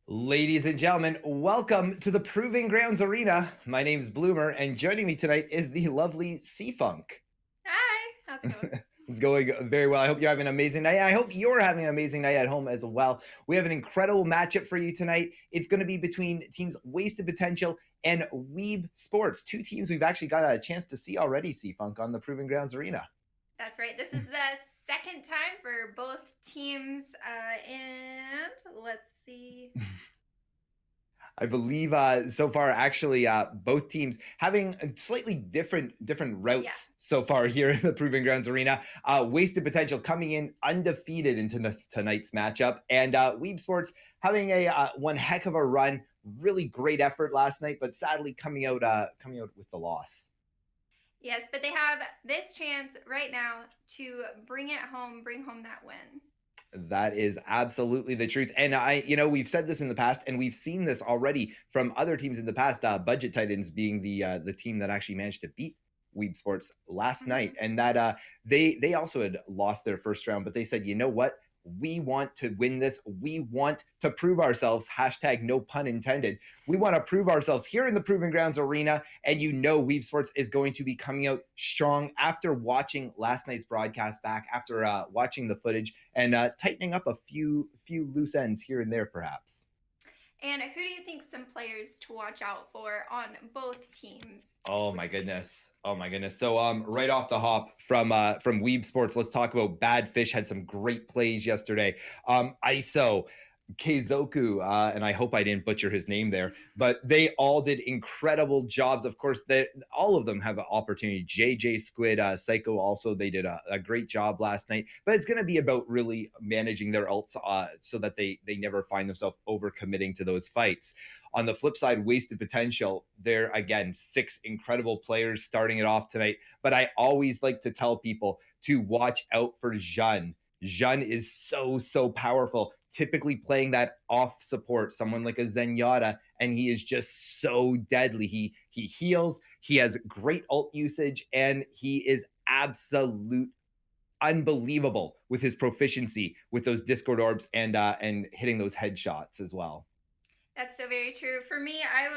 Ladies and gentlemen, welcome to the Proving Grounds Arena. My name's Bloomer, and joining me tonight is the lovely C-Funk. Hi, how's it going? It's going very well. I hope you're having an amazing night. I hope you're having an amazing night at home as well. We have an incredible matchup for you tonight. It's going to be between teams Wasted Potential and WeebSports, two teams we've actually got a chance to see already, C-Funk, on the Proving Grounds Arena. That's right. This is the second time for both teams, and let's see. I believe so far, actually, both teams having slightly different Yeah. routes so far here in the Proving Grounds Arena. Wasted Potential coming in undefeated into tonight's matchup, and Weeb Sports having a one heck of a run. Really great effort last night, but sadly coming out with the loss. Yes, but they have this chance right now to bring it home, bring home that win. That is absolutely the truth. And we've said this in the past, and we've seen this already from other teams in the past. Budget Titans being the team that actually managed to beat Weeb Sports last night, Mm-hmm. and that they also had lost their first round, but they said, you know what? We want to win this. We want to prove ourselves. Hashtag no pun intended. We want to prove ourselves here in the Proving Grounds Arena. And Weeb Sports is going to be coming out strong after watching last night's broadcast back, after watching the footage and tightening up a few loose ends here and there, perhaps. And who do you think some players to watch out for on both teams Oh would my be? goodness. Oh my goodness. So right off the hop from Weeb Sports, let's talk about Bad Fish. Had some great plays yesterday. ISO, Keizoku, and I hope I didn't butcher his name there, but they all did incredible jobs. Of course, all of them have an opportunity. JJ Squid, Psycho also, they did a great job last night. But it's going to be about really managing their ults so that they never find themselves overcommitting to those fights. On the flip side, Wasted Potential, there again, six incredible players starting it off tonight. But I always like to tell people to watch out for Jeanne. Jeanne is so powerful, typically playing that off support, someone like a Zenyatta, and he is just so deadly. He heals, he has great ult usage, and he is absolute unbelievable with his proficiency with those Discord orbs and hitting those headshots as well. That's so very true. For me, I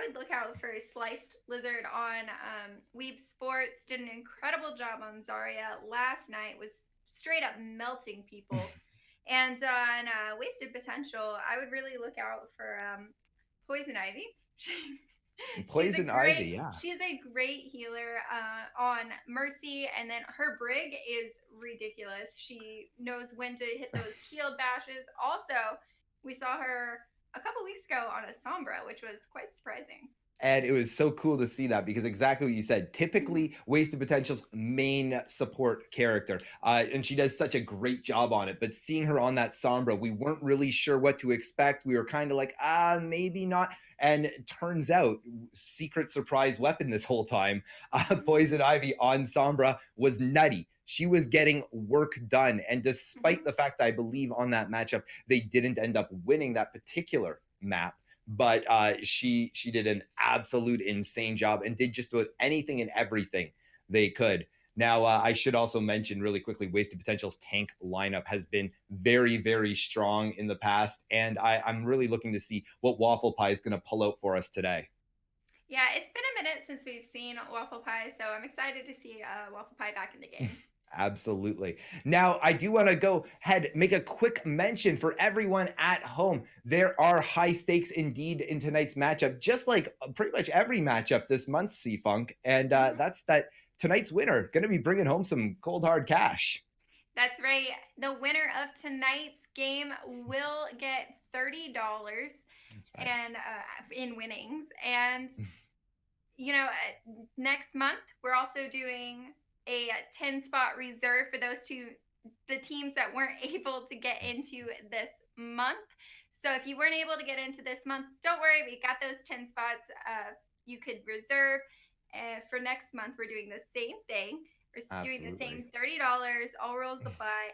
would look out for Sliced Lizard on Weeb Sports. Did an incredible job on Zarya last night. Was straight up melting people. And on Wasted Potential, I would really look out for Poison Ivy. she's a Poison great Ivy, yeah. she's a great healer on Mercy, and then her Brig is ridiculous. She knows when to hit those shield bashes. Also, we saw her a couple weeks ago on a Sombra, which was quite surprising. And it was so cool to see that because exactly what you said. Typically, Wasted Potential's main support character, and she does such a great job on it. But seeing her on that Sombra, we weren't really sure what to expect. We were kind of like, maybe not. And it turns out, secret surprise weapon this whole time, Poison Ivy on Sombra was nutty. She was getting work done. And despite the fact that I believe on that matchup, they didn't end up winning that particular map, but she did an absolute insane job and did just about anything and everything they could. Now, I should also mention really quickly, Wasted Potential's tank lineup has been very strong in the past, and I'm really looking to see what Waffle Pie is going to pull out for us today. Yeah, it's been a minute since we've seen Waffle Pie, so I'm excited to see Waffle Pie back in the game. Absolutely. Now, I do want to go ahead, make a quick mention for everyone at home. There are high stakes indeed in tonight's matchup, just like pretty much every matchup this month, C Funk. And Mhm. that's that tonight's winner going to be bringing home some cold hard cash. That's right. The winner of tonight's game will get $30 That's right. and in winnings. And next month we're also doing a 10 spot reserve for the teams that weren't able to get into this month. So if you weren't able to get into this month, don't worry, we got those 10 spots. You could reserve. For next month, we're doing the same thing. We're doing the Absolutely. same $30. All rules apply.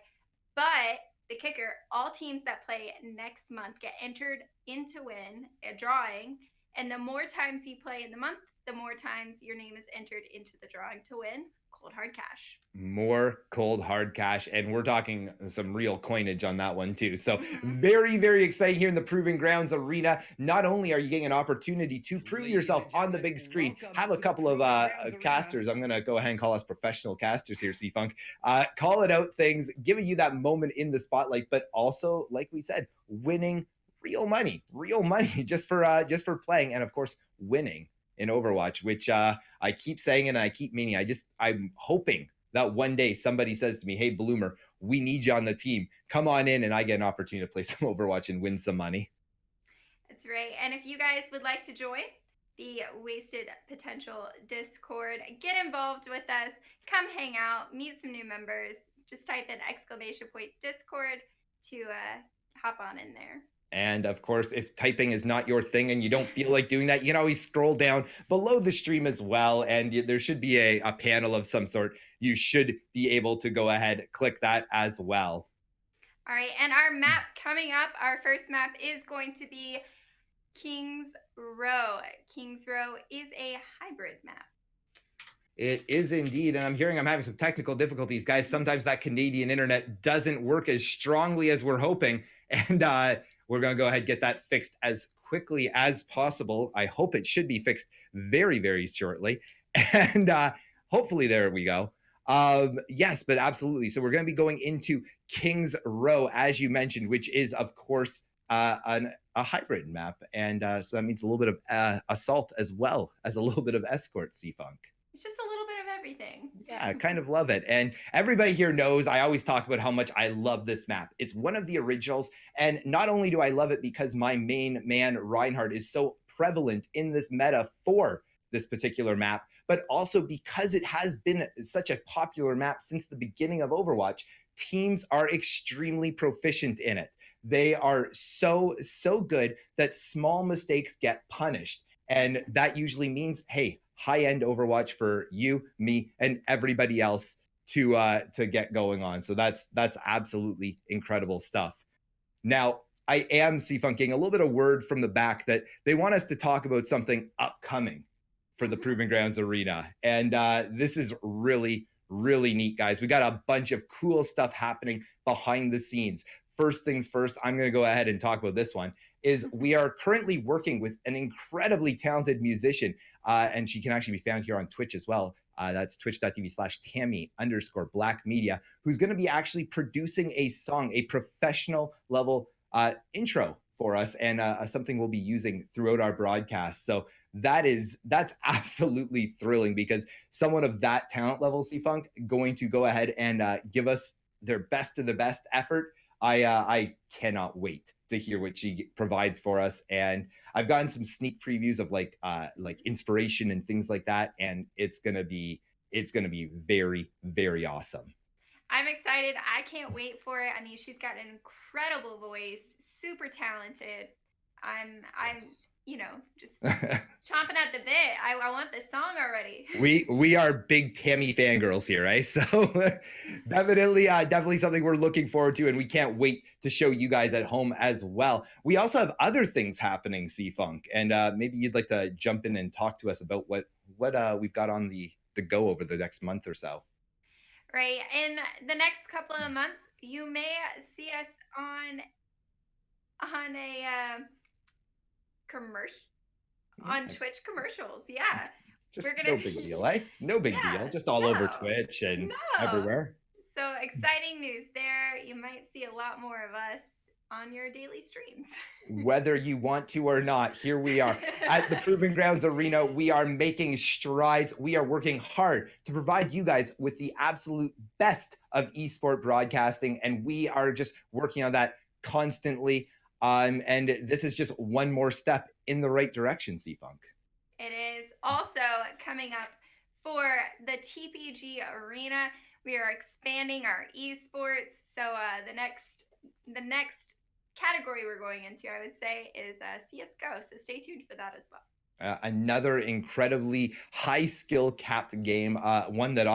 But the kicker, all teams that play next month get entered into win a drawing. And the more times you play in the month, the more times your name is entered into the drawing to win cold hard cash. More cold hard cash, and we're talking some real coinage on that one too. So Hmm. very, very exciting here in the Proving Grounds Arena. Not only are you getting an opportunity to prove Ladies yourself and on the gentlemen, big screen, welcome have a to the couple of Proving Grounds Arena. casters. I'm going to go ahead and call us professional casters here, C-Funk. Call it out things, giving you that moment in the spotlight, but also, like we said, winning real money just for playing, and of course winning in Overwatch, which I keep saying and I keep meaning. I'm hoping that one day somebody says to me, "Hey, Bloomer, we need you on the team. Come on in," and I get an opportunity to play some Overwatch and win some money. That's right. And if you guys would like to join the Wasted Potential Discord, get involved with us, come hang out, meet some new members. Just type in exclamation point Discord to hop on in there. And of course, if typing is not your thing and you don't feel like doing that, you can always scroll down below the stream as well. And there should be a panel of some sort. You should be able to go ahead, click that as well. All right, and our map coming up, our first map is going to be Kings Row. Kings Row is a hybrid map. It is indeed. And I'm having some technical difficulties, guys. Sometimes that Canadian internet doesn't work as strongly as we're hoping. And we're going to go ahead and get that fixed as quickly as possible. I hope it should be fixed very, very shortly. And hopefully, there we go. Yes, but absolutely. So we're going to be going into Kings Row, as you mentioned, which is, of course, a hybrid map. And so that means a little bit of assault as well as a little bit of escort, C-Funk. It's just a little bit of everything. Yeah, I kind of love it. And everybody here knows I always talk about how much I love this map. It's one of the originals. And not only do I love it because my main man, Reinhardt, is so prevalent in this meta for this particular map, but also because it has been such a popular map since the beginning of Overwatch. Teams are extremely proficient in it. They are so good that small mistakes get punished. And that usually means, hey, high-end Overwatch for you, me, and everybody else to get going on. So that's absolutely incredible stuff. Now, I am C-Funking a little bit of word from the back that they want us to talk about something upcoming for the Proving Grounds Arena. And this is really, really neat, guys. We got a bunch of cool stuff happening behind the scenes. First things first, I'm going to go ahead and talk about this one, is we are currently working with an incredibly talented musician, and she can actually be found here on Twitch as well. That's twitch.tv/Tammy_Black Media, who's going to be actually producing a song, a professional level intro for us, and something we'll be using throughout our broadcast. So that's absolutely thrilling because someone of that talent level, C-Funk, going to go ahead and give us their best of the best effort. I cannot wait to hear what she provides for us, and I've gotten some sneak previews of like inspiration and things like that, and it's gonna be very, very awesome. I'm excited. I can't wait for it. I mean, she's got an incredible voice, super talented. I'm Yes. just chomping at the bit. I want this song already. We are big Tammy fangirls here, right? So definitely something we're looking forward to, and we can't wait to show you guys at home as well. We also have other things happening, C-Funk, and maybe you'd like to jump in and talk to us about what we've got on the go over the next month or so. Right. In the next couple of months, you may see us on a commercial on Yeah, Twitch commercials. Yeah. just We're going no to big deal, eh? No big deal. Yeah. Just all over No. Twitch and No. everywhere. So exciting news there. You might see a lot more of us on your daily streams. Whether you want to or not, here we are at the Proving Grounds Arena. We are making strides. We are working hard to provide you guys with the absolute best of esport broadcasting, and we are just working on that constantly. And this is just one more step in the right direction, C-Funk. It is also coming up for the TPG Arena. We are expanding our esports. So the next category we're going into, I would say, is CS:GO. So stay tuned for that as well. Another incredibly high skill capped game. One that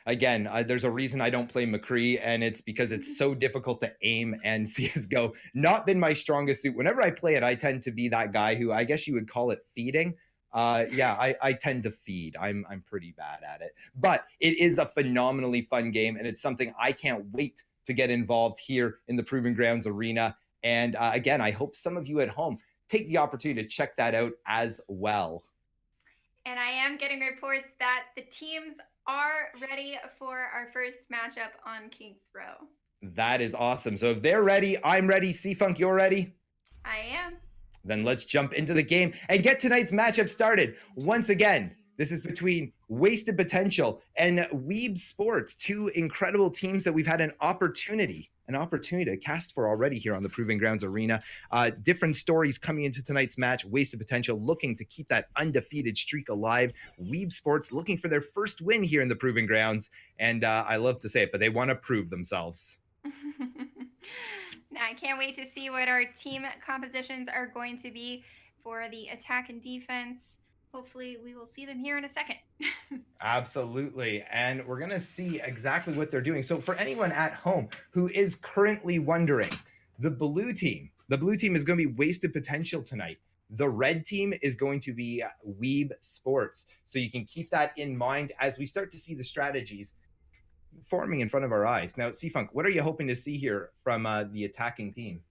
again, there's a reason I don't play McCree, and it's because it's so difficult to aim, and CSGO not been my strongest suit. Whenever I play it, I tend to be that guy who I guess you would call it feeding, Yeah, I tend to feed. I'm pretty bad at it, but it is a phenomenally fun game, and it's something I can't wait to get involved here in the Proving Grounds arena. And again, I hope some of you at home take the opportunity to check that out as well. And I am getting reports that the teams are ready for our first matchup on Kings Row. That is awesome. So if they're ready, I'm ready. C-Funk, you're ready? I am. Then let's jump into the game and get tonight's matchup started. Once again, this is between Wasted Potential and WeebSports, two incredible teams that we've had an opportunity to cast for already here on the Proving Grounds Arena. Different stories coming into tonight's match. Wasted Potential looking to keep that undefeated streak alive. WeebSports looking for their first win here in the Proving Grounds. And I love to say it, but they want to prove themselves. Now, I can't wait to see what our team compositions are going to be for the attack and defense. Hopefully, we will see them here in a second. Absolutely. And we're going to see exactly what they're doing. So, for anyone at home who is currently wondering, the blue team is going to be Wasted Potential tonight. The red team is going to be Weeb Sports. So, you can keep that in mind as we start to see the strategies forming in front of our eyes. Now, C-Funk, what are you hoping to see here from the attacking team?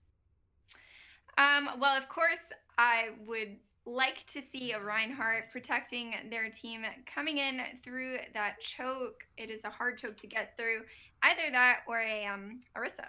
Well, of course, I would like to see a Reinhardt protecting their team coming in through that choke. It is a hard choke to get through. Either that or a Arissa.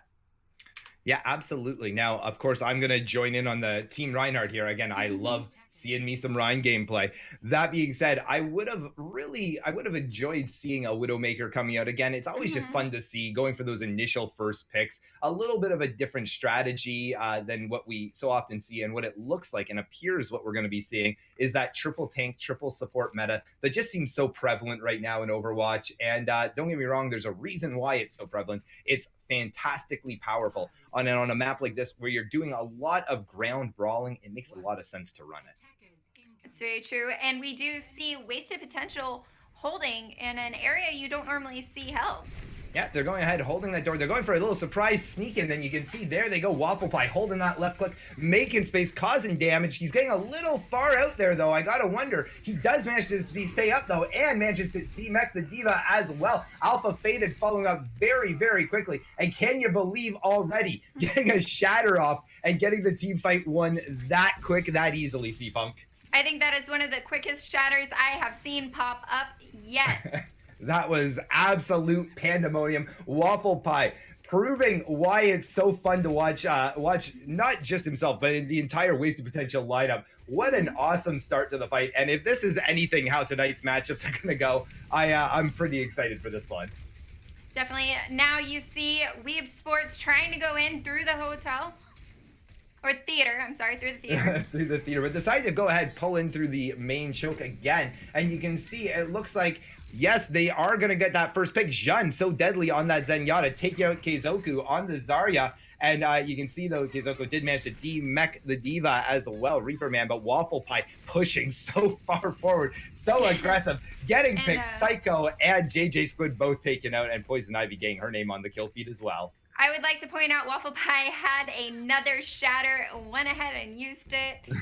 Yeah, absolutely. Now, of course, I'm going to join in on the Team Reinhardt here. Again, I love seeing me some Ryan gameplay. That being said, I would have enjoyed seeing a Widowmaker coming out again. It's always just Mhm. fun to see going for those initial first picks. A little bit of a different strategy than what we so often see, and what it looks like and appears what we're going to be seeing is that triple tank, triple support meta that just seems so prevalent right now in Overwatch. And don't get me wrong, there's a reason why it's so prevalent. It's fantastically powerful on a map like this where you're doing a lot of ground brawling. It makes a lot of sense to run it. It's very true. And we do see wasted potential holding in an area you don't normally see held. Yeah, they're going ahead, holding that door. They're going for a little surprise sneak in. Then you can see there they go. Waffle Pie holding that left click, making space, causing damage. He's getting a little far out there, though. I gotta wonder. He does manage to stay up, though, and manages to demech the D.Va as well. Alpha faded, following up very, very quickly. And can you believe already getting a shatter off and getting the team fight won that quick, that easily, C-Funk? I think that is one of the quickest shatters I have seen pop up yet. That was absolute pandemonium. Waffle Pie proving why it's so fun to watch not just himself, but in the entire Wasted Potential lineup. What an Mhm. awesome start to the fight. And if this is anything how tonight's matchups are going to go, I'm pretty excited for this one. Definitely. Now you see Weeb Sports trying to go in through the hotel or theater. I'm sorry, through the theater. Through the theater, but decided to go ahead, pull in through the main choke again. And you can see it looks like, yes, they are going to get that first pick. Jun, so deadly on that Zenyatta, taking out Keizoku on the Zarya. And you can see, though, Keizoku did manage to demech the D.Va as well, Reaper Man, but Waffle Pie pushing so far forward, so aggressive, getting And picked. Psycho and JJ Squid both taken out, and Poison Ivy getting her name on the kill feed as well. I would like to point out Waffle Pie had another shatter, went ahead and used it.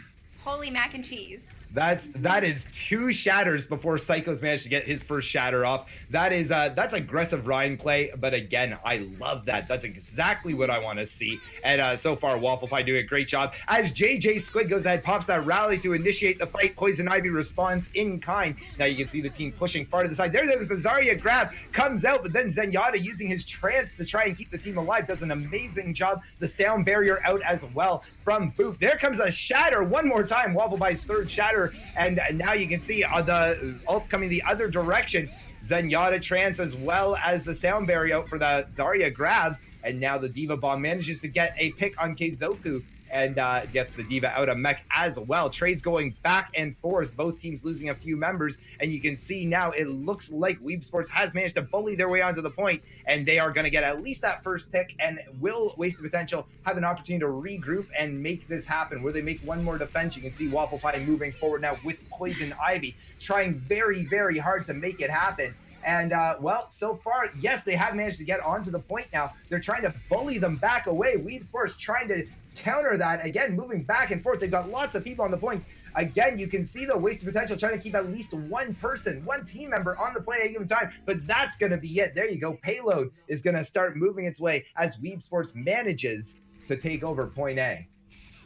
Holy mac and cheese. That is two shatters before Psycho's managed to get his first shatter off. That's aggressive Ryan play, but again, I love that. That's exactly what I want to see. And so far, Waffle Pie doing a great job. As JJ Squid goes ahead, pops that rally to initiate the fight. Poison Ivy responds in kind. Now you can see the team pushing far to the side. There's the Zarya grab, comes out, but then Zenyatta using his trance to try and keep the team alive does an amazing job. The sound barrier out as well from Boop. There comes a shatter one more time. Waffle Pie's third shatter. And now you can see the ults coming the other direction. Zenyatta trance as well as the sound barrier out for the Zarya grab. And now the D.Va bomb manages to get a pick on Keizoku and gets the D.Va out of mech as well. Trades going back and forth, both teams losing a few members. And you can see now it looks like WeebSports has managed to bully their way onto the point, and they are going to get at least that first pick, and will Wasted Potential have an opportunity to regroup and make this happen? Where they make one more defense, you can see Waffle Pie moving forward now with Poison Ivy, trying very, very hard to make it happen. And well, so far, yes, they have managed to get onto the point now. They're trying to bully them back away. WeebSports trying to counter that. Again, moving back and forth. They've got lots of people on the point. Again, you can see the wasted potential trying to keep at least one person, one team member on the point at a given time, but that's going to be it. There you go. Payload is going to start moving its way as WeebSports manages to take over point A.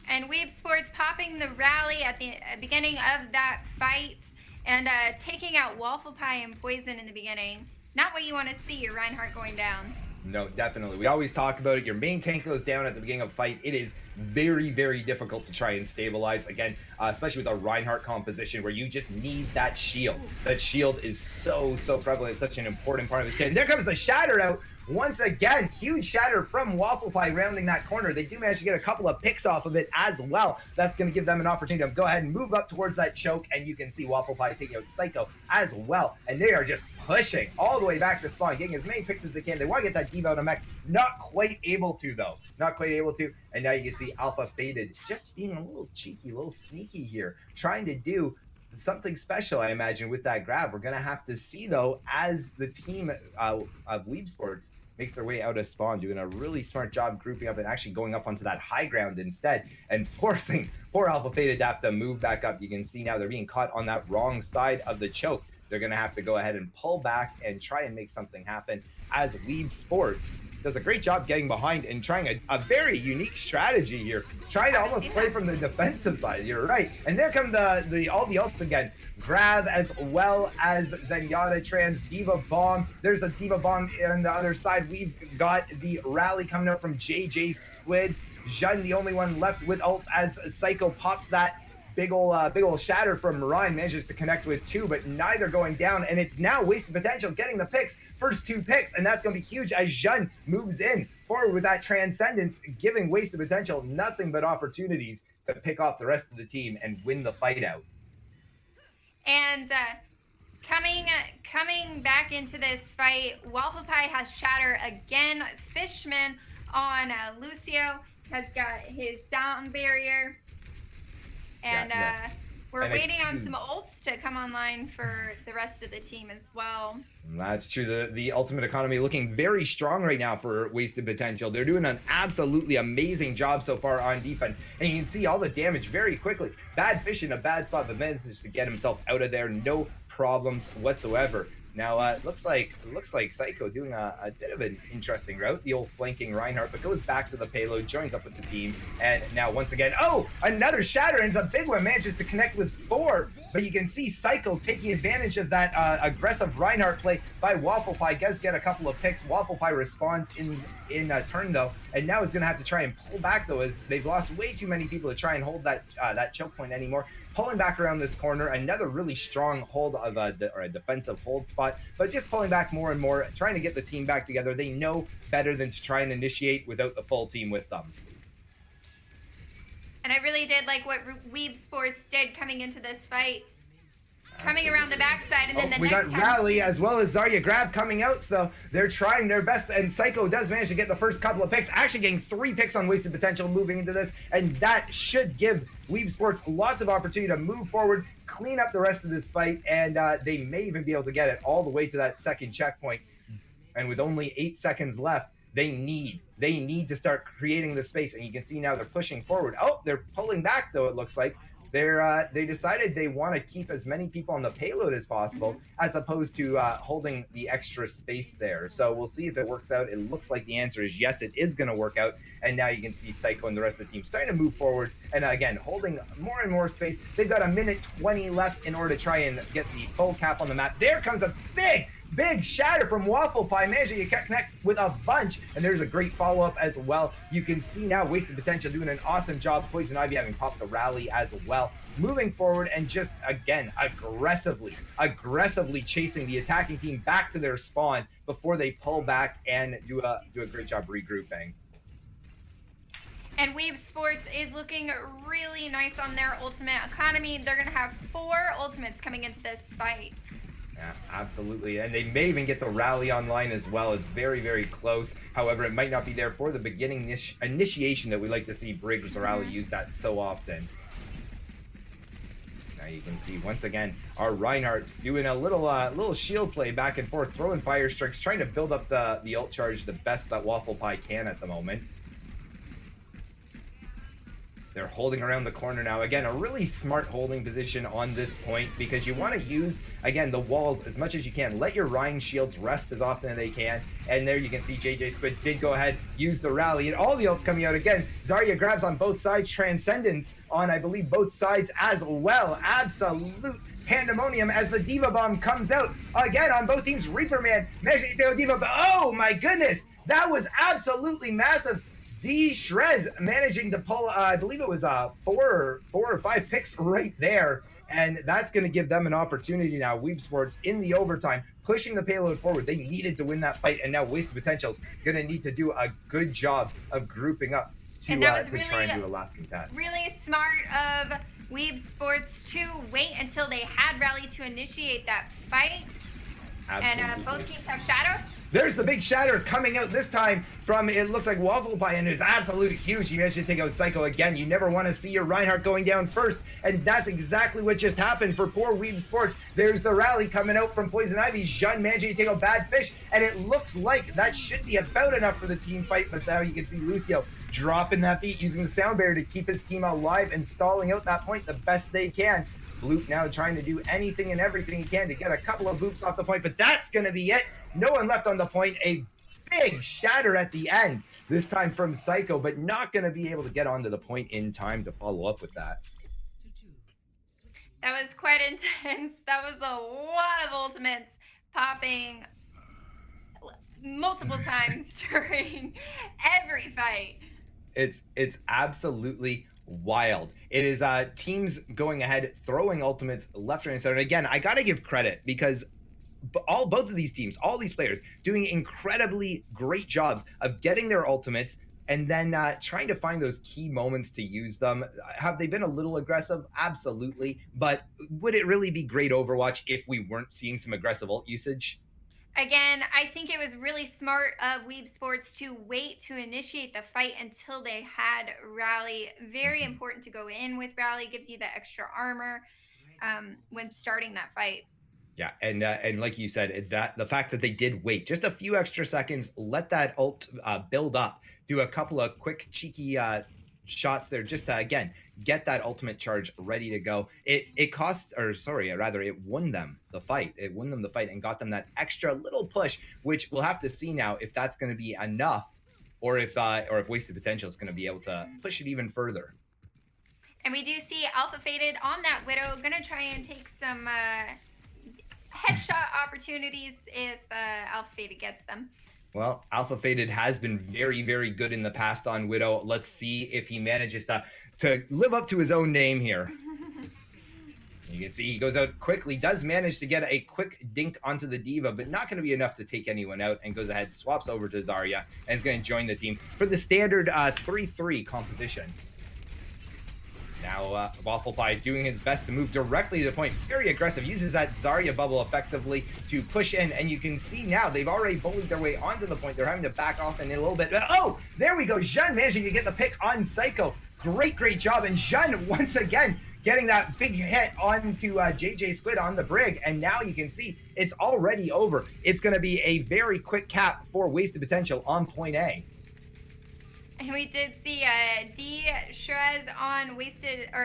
And WeebSports popping the rally at the beginning of that fight and taking out Waffle Pie and Poison in the beginning. Not what you want to see, your Reinhardt going down. No, definitely. We always talk about it. Your main tank goes down at the beginning of a fight. It is very, very difficult to try and stabilize. Again, especially with a Reinhardt composition where you just need that shield. That shield is so prevalent. It's such an important part of his kit. And there comes the shatter out. Once again, huge shatter from Waffle Pie rounding that corner. They do manage to get a couple of picks off of it as well. That's going to give them an opportunity to go ahead and move up towards that choke, and you can see Waffle Pie taking out Psycho as well. And they are just pushing all the way back to spawn, getting as many picks as they can. They want to get that diva out of mech. Not quite able to, though. Not quite able to. And now you can see Alpha Faded just being a little cheeky, a little sneaky here, trying to do something special, I imagine, with that grab. We're going to have to see, though, as the team of WeebSports makes their way out of spawn, doing a really smart job grouping up and actually going up onto that high ground instead and forcing poor Alpha Faded to have to move back up. You can see now they're being caught on that wrong side of the choke. They're going to have to go ahead and pull back and try and make something happen as WeebSports does a great job getting behind and trying a very unique strategy here, trying to almost play from the defensive side. You're right. And there come all the ults again. Grab as well as Zenyatta Trans, Diva Bomb. There's the Diva Bomb on the other side. We've got the rally coming out from JJ Squid. Jun, the only one left with ult as Psycho pops that big old shatter from Ryan, manages to connect with two, but neither going down, and it's now wasted potential getting the picks, first two picks, and that's going to be huge as Jun moves in forward with that transcendence, giving wasted potential nothing but opportunities to pick off the rest of the team and win the fight out. And coming back into this fight, Waffle Pie has shatter again. Fishman on Lucio has got his sound barrier. And we're waiting on some ults to come online for the rest of the team as well. That's true. The ultimate economy looking very strong right now for wasted potential. They're doing an absolutely amazing job so far on defense. And you can see all the damage very quickly. Bad Fish in a bad spot, but manages to get himself out of there. No problems whatsoever. Now, it looks like Psycho doing a bit of an interesting route, the old flanking Reinhardt, but goes back to the payload, joins up with the team, and now once again, another shatter, and it's a big one, manages to connect with 4, but you can see Psycho taking advantage of that aggressive Reinhardt play by Waffle Pie, does get a couple of picks. Waffle Pie responds in a turn, though, and now is going to have to try and pull back, though, as they've lost way too many people to try and hold that choke point anymore. Pulling back around this corner, another really strong hold of a defensive hold spot, but just pulling back more and more, trying to get the team back together. They know better than to try and initiate without the full team with them. And I really did like what WeebSports did coming into this fight. Coming around the backside, and then we got Rally as well as Zarya Grab coming out, so they're trying their best, and Psycho does manage to get the first couple of picks, actually getting 3 picks on wasted potential moving into this, and that should give WeebSports lots of opportunity to move forward, clean up the rest of this fight, and they may even be able to get it all the way to that second checkpoint. And with only 8 seconds left, they need to start creating the space, and you can see now they're pushing forward. They're pulling back, though, it looks like. They decided they want to keep as many people on the payload as possible, as opposed to holding the extra space there. So we'll see if it works out. It looks like the answer is yes, it is going to work out. And now you can see Psycho and the rest of the team starting to move forward. And again, holding more and more space. They've got 1:20 left in order to try and get the full cap on the map. There comes a big shatter from Waffle Pie, managing to connect with a bunch, and there's a great follow-up as well. You can see now wasted potential doing an awesome job. Poison Ivy having popped the rally as well, moving forward and just again aggressively chasing the attacking team back to their spawn before they pull back and do a great job regrouping. And WeebSports is looking really nice on their ultimate economy. They're gonna have 4 ultimates coming into this fight. Yeah, absolutely. And they may even get the rally online as well. It's very, very close. However, it might not be there for the beginning initiation that we like to see Briggs or Rally use that so often. Now you can see, once again, our Reinhardt's doing a little shield play back and forth, throwing fire strikes, trying to build up the ult charge the best that Waffle Pie can at the moment. They're holding around the corner now. Again, a really smart holding position on this point because you want to use, again, the walls as much as you can. Let your Ryan shields rest as often as they can. And there you can see JJ Squid did go ahead, use the rally, and all the ults coming out again. Zarya grabs on both sides, Transcendence on, I believe, both sides as well. Absolute pandemonium as the Diva Bomb comes out again on both teams. Reaper Man measuring the Diva Bomb. Oh my goodness, that was absolutely massive. D Shrez managing to pull, I believe it was four or five picks right there. And that's going to give them an opportunity now. WeebSports in the overtime, pushing the payload forward. They needed to win that fight, and now Wasted Potential's going to need to do a good job of grouping up to, and that was to try and do a last contest. Really smart of WeebSports to wait until they had Rally to initiate that fight. Absolutely. And both teams have Shadow. There's the big shatter coming out this time from, it looks like Waffle Pie, and it's absolutely huge. He managed to take out Psycho again. You never want to see your Reinhardt going down first, and that's exactly what just happened for poor WeebSports. There's the rally coming out from Poison Ivy. Jean managing to take out Bad Fish, and it looks like that should be about enough for the team fight, but now you can see Lucio dropping that beat, using the sound barrier to keep his team alive and stalling out that point the best they can. Bloop now trying to do anything and everything he can to get a couple of boops off the point, but that's going to be it. No one left on the point. A big shatter at the end, this time from Psycho, but not going to be able to get onto the point in time to follow up with that. That was quite intense. That was a lot of ultimates popping multiple times during every fight. It's absolutely wild. It is teams going ahead, throwing ultimates left, right, and center. And again, I got to give credit because both of these teams, all these players, doing incredibly great jobs of getting their ultimates and then trying to find those key moments to use them. Have they been a little aggressive? Absolutely. But would it really be great Overwatch if we weren't seeing some aggressive ult usage? Again, I think it was really smart of WeebSports to wait to initiate the fight until they had Rally. Very important to go in with Rally. Gives you the extra armor when starting that fight. Yeah, and like you said, that the fact that they did wait just a few extra seconds, let that ult build up, do a couple of quick cheeky shots there, just to again get that ultimate charge ready to go. It cost, or sorry, rather, it won them the fight. It won them the fight and got them that extra little push, which we'll have to see now if that's going to be enough, or if Wasted Potential is going to be able to push it even further. And we do see Alpha Faded on that Widow, gonna try and take some headshot opportunities if Alpha Faded gets them. Well, Alpha Faded has been very, very good in the past on Widow. Let's see if he manages to live up to his own name here. You can see he goes out quickly, does manage to get a quick dink onto the Diva, but not going to be enough to take anyone out, and goes ahead, swaps over to Zarya, and is going to join the team for the standard 3-3 composition. Now, Waffle Pie doing his best to move directly to the point. Very aggressive. Uses that Zarya bubble effectively to push in. And you can see now they've already bullied their way onto the point. They're having to back off in a little bit. Oh, there we go. Jean managing to get the pick on Psycho. Great job. And Jean, once again, getting that big hit onto JJ Squid on the brig. And now you can see it's already over. It's going to be a very quick cap for Wasted Potential on point A. And we did see D Shrez on WeebSports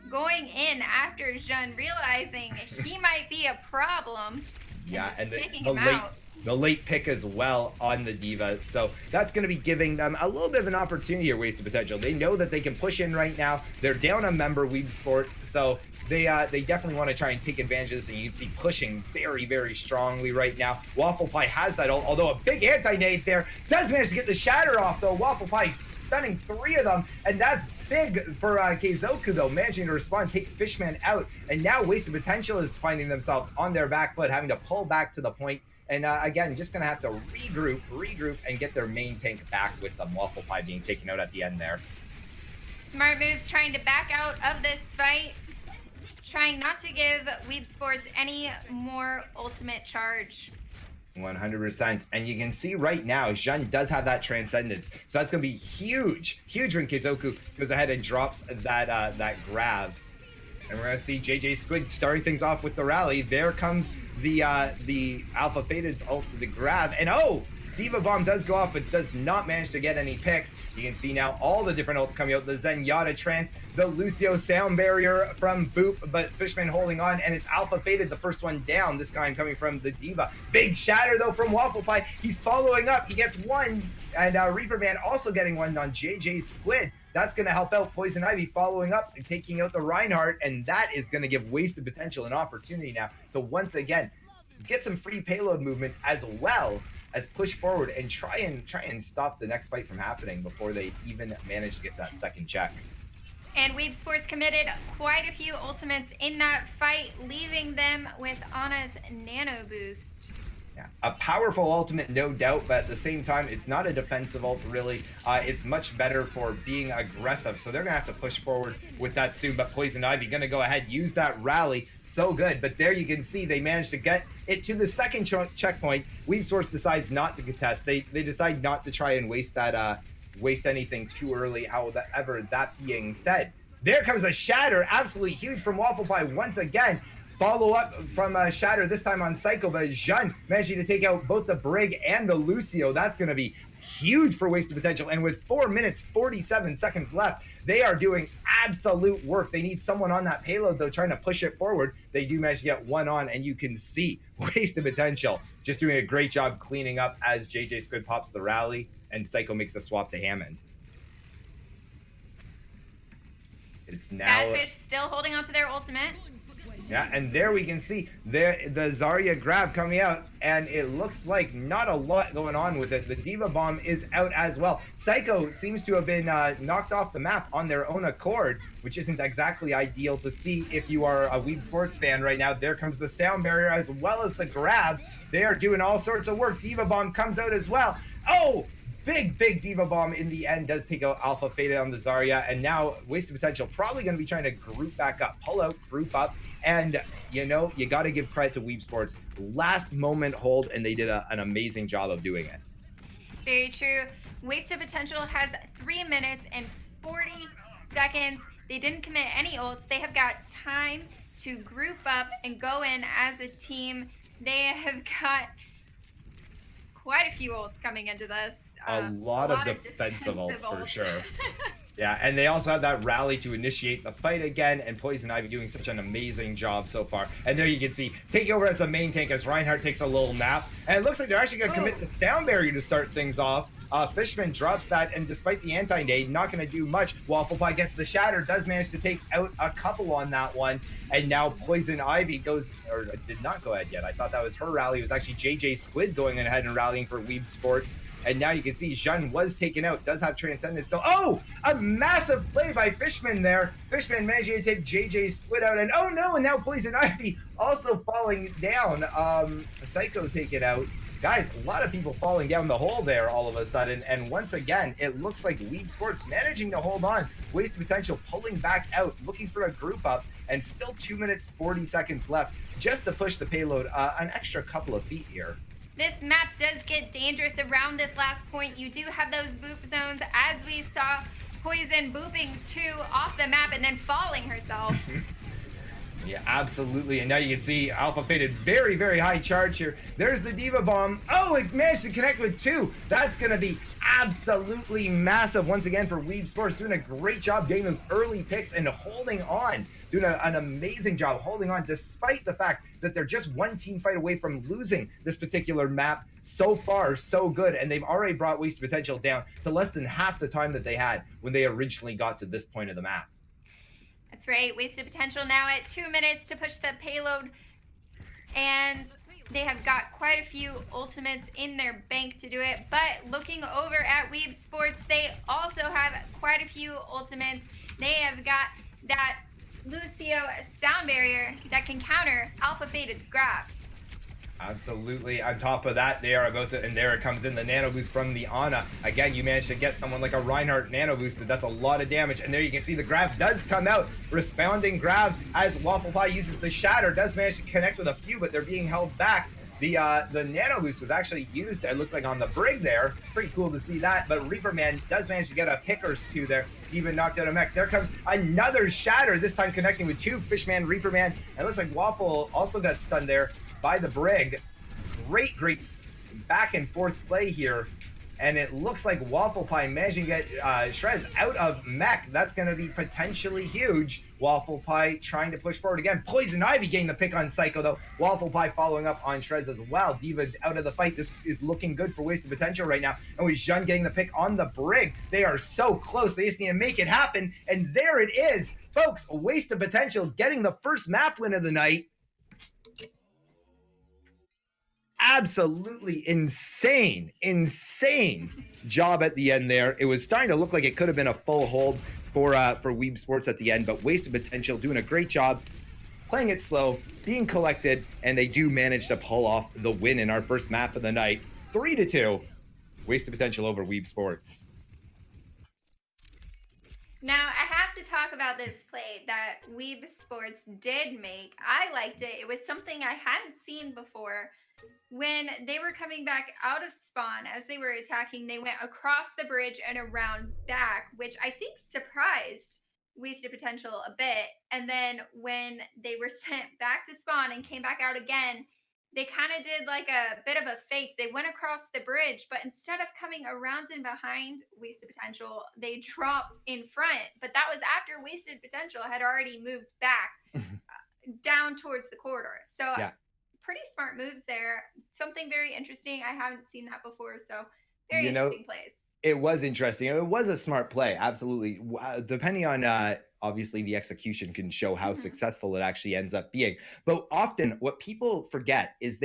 going in after Jean, realizing he might be a problem. Yeah, and the late pick as well on the Diva. So that's going to be giving them a little bit of an opportunity or Wasted Potential. They know that they can push in right now. They're down a member, WeebSports, so they definitely want to try and take advantage of this, and you can see pushing very, very strongly right now. Waffle Pie has that ult, although a big anti-nade there. Does manage to get the shatter off, though. Waffle Pie stunning 3 of them, and that's big for Keizoku, though, managing to respond, take Fishman out, and now Wasted Potential is finding themselves on their back foot, having to pull back to the point. And again, just going to have to regroup, and get their main tank back with them. Waffle Pie being taken out at the end there. Smart moves trying to back out of this fight. Trying not to give WeebSports any more ultimate charge. 100%. And you can see right now, Jean does have that Transcendence. So that's going to be huge when Keizoku goes ahead and drops that grab. And we're going to see JJ Squid starting things off with the rally. There comes the Alpha Faded's ult, the grab. And oh! Diva Bomb does go off, but does not manage to get any picks. You can see now all the different ults coming out. The Zenyatta Trance, the Lucio Sound Barrier from Boop, but Fishman holding on, and it's Alpha Faded, the first one down, this time coming from the D.Va. Big Shatter, though, from Waffle Pie. He's following up. He gets one, and Reaper Man also getting one on JJ Squid. That's going to help out Poison Ivy following up and taking out the Reinhardt, and that is going to give Wasted Potential an opportunity now to once again get some free payload movement as well as push forward and try and stop the next fight from happening before they even manage to get that second check. And WeebSports committed quite a few ultimates in that fight, leaving them with Ana's Nano Boost. Yeah, a powerful ultimate, no doubt, but at the same time, it's not a defensive ult, really. It's much better for being aggressive, so they're going to have to push forward with that soon, but Poison Ivy going to go ahead, use that rally, so good. But there you can see they managed to get it to the second checkpoint. WeebSports decides not to contest. They decide not to try and waste that waste anything too early. However, that being said, there comes a Shatter, absolutely huge from Waffle Pie once again. Follow up from Shatter, this time on Psycho, but Jeanne managing to take out both the Brig and the Lucio. That's going to be huge for Wasted Potential. And with 4 minutes, 47 seconds left, they are doing absolute work. They need someone on that payload, though, trying to push it forward. They do manage to get one on, and you can see Wasted Potential just doing a great job cleaning up as JJ Squid pops the rally, and Psycho makes the swap to Hammond. It's now... Badfish still holding on to their ultimate. Yeah, and there we can see the Zarya grab coming out, and it looks like not a lot going on with it. The D.Va Bomb is out as well. Psycho seems to have been knocked off the map on their own accord, which isn't exactly ideal to see if you are a WeebSports fan right now. There comes the Sound Barrier as well as the grab. They are doing all sorts of work. D.Va Bomb comes out as well. Oh! Big D.Va Bomb in the end does take out Alpha Faded on the Zarya, and now Wasted Potential probably going to be trying to group back up, pull out, group up, and you know, you got to give credit to WeebSports. Last moment hold, and they did an amazing job of doing it. Very true. Wasted Potential has 3 minutes and 40 seconds. They didn't commit any ults. They have got time to group up and go in as a team. They have got quite a few ults coming into this. A lot of defensive ults for sure. Yeah, and they also had that rally to initiate the fight again, and Poison Ivy doing such an amazing job so far. And there you can see, taking over as the main tank as Reinhardt takes a little nap. And it looks like they're actually going to commit the Sound Barrier to start things off. Fishman drops that, and despite the anti-nade, not going to do much. Waffle Pie gets the Shatter, does manage to take out a couple on that one. And now Poison Ivy goes, or did not go ahead yet. I thought that was her rally. It was actually JJ Squid going ahead and rallying for WeebSports. And now you can see Jeanne was taken out, does have Transcendence still. Oh, a massive play by Fishman there. Fishman managing to take JJ Squid out, and oh no, and now Poison Ivy also falling down. Psycho taken out. Guys, a lot of people falling down the hole there all of a sudden, and once again, it looks like WeebSports managing to hold on. Wasted Potential pulling back out, looking for a group up, and still 2 minutes, 40 seconds left just to push the payload an extra couple of feet here. This map does get dangerous around this last point. You do have those boop zones, as we saw Poison booping 2 off the map and then falling herself. Yeah, absolutely. And now you can see Alpha Faded, very, very high charge here. There's the D.Va Bomb. Oh, it managed to connect with 2. That's going to be absolutely massive once again for WeebSports, doing a great job getting those early picks and holding on, doing an amazing job holding on despite the fact that they're just one team fight away from losing this particular map. So far, so good, and they've already brought Wasted Potential down to less than half the time that they had when they originally got to this point of the map. That's right. Wasted Potential now at 2 minutes to push the payload, and they have got quite a few ultimates in their bank to do it. But looking over at WeebSports, they also have quite a few ultimates. They have got that Lucio Sound Barrier that can counter Alpha Faded's grab. Absolutely. On top of that, they are about to, and there it comes in, the nano boost from the Ana. Again, you managed to get someone like a Reinhardt nano boosted. That's a lot of damage. And there you can see the grab does come out. Responding grab as Waffle Pie uses the Shatter. Does manage to connect with a few, but they're being held back. The nano boost was actually used, it looked like, on the Brig there. Pretty cool to see that. But Reaper Man does manage to get a pick or 2 there. Even knocked out a mech. There comes another Shatter, this time connecting with 2, Fishman, Reaper Man. And it looks like Waffle also got stunned there by the Brig. Great back and forth play here. and it looks like Waffle Pie managing to get Shrez out of mech. That's going to be potentially huge. Waffle Pie trying to push forward again. Poison Ivy getting the pick on Psycho, though. Waffle Pie following up on Shrez as well. Diva out of the fight. This is looking good for Wasted Potential right now. And with Jun getting the pick on the Brig, they are so close. They just need to make it happen. And there it is. Folks, Wasted Potential getting the first map win of the night. Absolutely insane job at the end there. It was starting to look like it could have been a full hold for WeebSports at the end, but Wasted Potential doing a great job playing it slow, being collected, and they do manage to pull off the win in our first map of the night. 3-2, Wasted Potential over WeebSports. Now, I have to talk about this play that Weeb Sports did make. I liked it. It was something I hadn't seen before. When they were coming back out of spawn, as they were attacking, they went across the bridge and around back, which I think surprised Wasted Potential a bit. And then when they were sent back to spawn and came back out again, they kind of did like a bit of a fake. They went across the bridge, but instead of coming around and behind Wasted Potential, they dropped in front. But that was after Wasted Potential had already moved back down towards the corridor. So Yeah. pretty smart moves there. Something very interesting. I haven't seen that before. So very You know, interesting plays. it was interesting. It was a smart play, absolutely. Depending on obviously the execution can show how Mhm. successful it actually ends up being. But often, what people forget is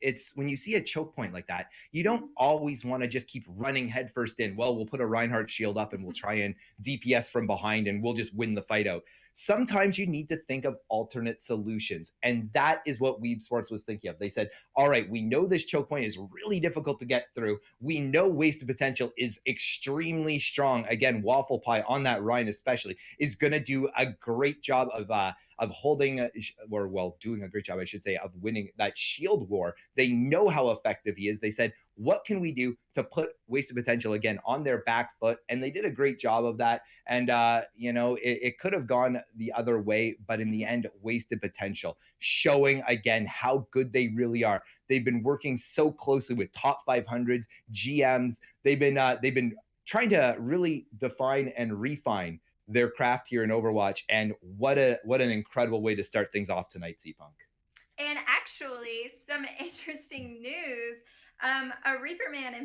it's when you see a choke point like that, you don't Mhm. always want to just keep running headfirst in. Well, we'll put a Reinhardt shield up and we'll try and DPS from behind and we'll just win the fight out. Sometimes you need to think of alternate solutions, and that is what Weeb Sports was thinking of. They said, all right, we know this choke point is really difficult to get through. We know Wasted Potential is extremely strong. Again, Waffle Pie on that Ryan especially is going to do a great job of holding or well doing a great job, I should say, of winning that shield war. They know how effective he is. They said, what can we do to put Wasted Potential again on their back foot? And they did a great job of that. And it could have gone the other way, but in the Mhm. end, Wasted Potential showing again how good they really are. They've been working so closely with top 500s, GMs. They've been trying to really define and refine their craft here in Overwatch. And what an incredible way to start things off tonight, C Funk. And actually, some interesting news. A Reaperman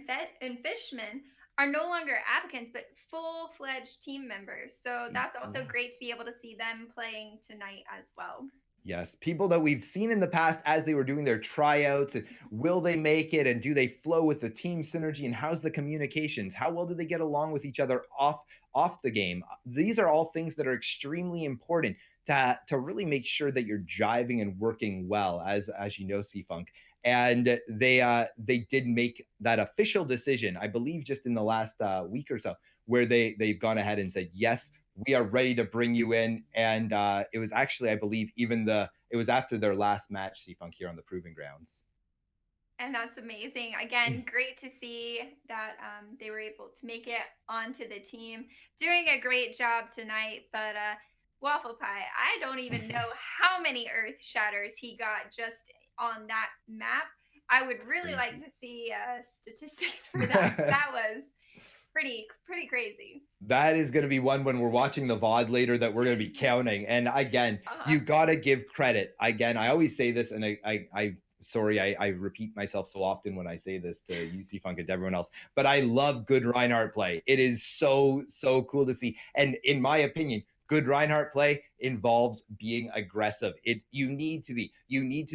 and Fishman are no longer applicants, but full-fledged team members. So that's also great to Yes. be able to see them playing tonight as well. Yes, people that we've seen in the past as they were doing their tryouts, and will they make it, and do they flow with the team synergy, and how's the communications? How well do they get along with each other off the game? These are all things that are extremely important to really make sure that you're jiving and working well, as you know, C Funk. And they did make that official decision, I believe, just in the last week or so, where they've gone ahead and said yes, we are ready to bring you in. And it was actually, I believe, it was after their last match, C Funk, here on the Proving Grounds. And that's amazing. Again, great to see that they were able to make it onto the team. Doing a great job tonight. But Waffle Pie, I don't even know how many Earth Shatters he got just on that map. I would really like Crazy. to see statistics for that because that was pretty crazy. That is going to be one when we're watching the VOD later that we're going to be counting. And again, Uh-huh. you got to give credit. Again, I always say this, and sorry, I repeat myself so often when I say this to UC Funk and to everyone else, but I love good Reinhardt play. It is so cool to see. And in my opinion, good Reinhardt play involves being aggressive. You need to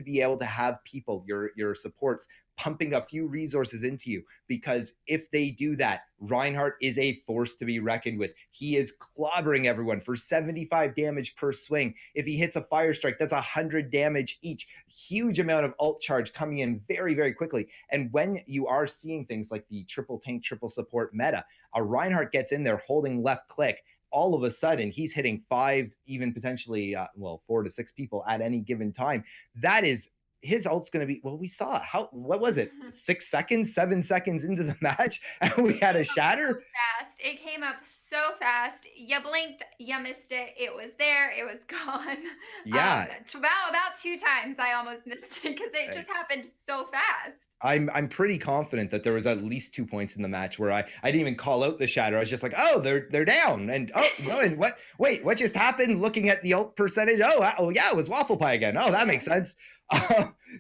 be able to have people, your supports, pumping a few resources into you, because if they do that, Reinhardt is a force to be reckoned with. He is clobbering everyone for 75 damage per swing. If he hits a fire strike, that's 100 damage each. Huge amount of ult charge coming in very quickly. And when you are seeing things like the triple tank, triple support meta, a Reinhardt gets in there holding left click, all of a sudden he's hitting five, even potentially 4 to 6 people at any given time. That is, his ult's going to be, well, we saw how, what was it, 6 seconds, 7 seconds into the match, and we had a Came up so shatter. fast. It came up so fast. You blinked, you missed it. It was there. It was gone. Yeah, About two times I almost missed it because it I- just happened so fast. I'm pretty confident that there was at least 2 points in the match where I didn't even call out the shatter. I was just like, oh, they're down, and oh no, and what? Wait, what just happened? Looking at the ult percentage, oh yeah, it was waffle pie again. Oh, that makes Yeah. sense.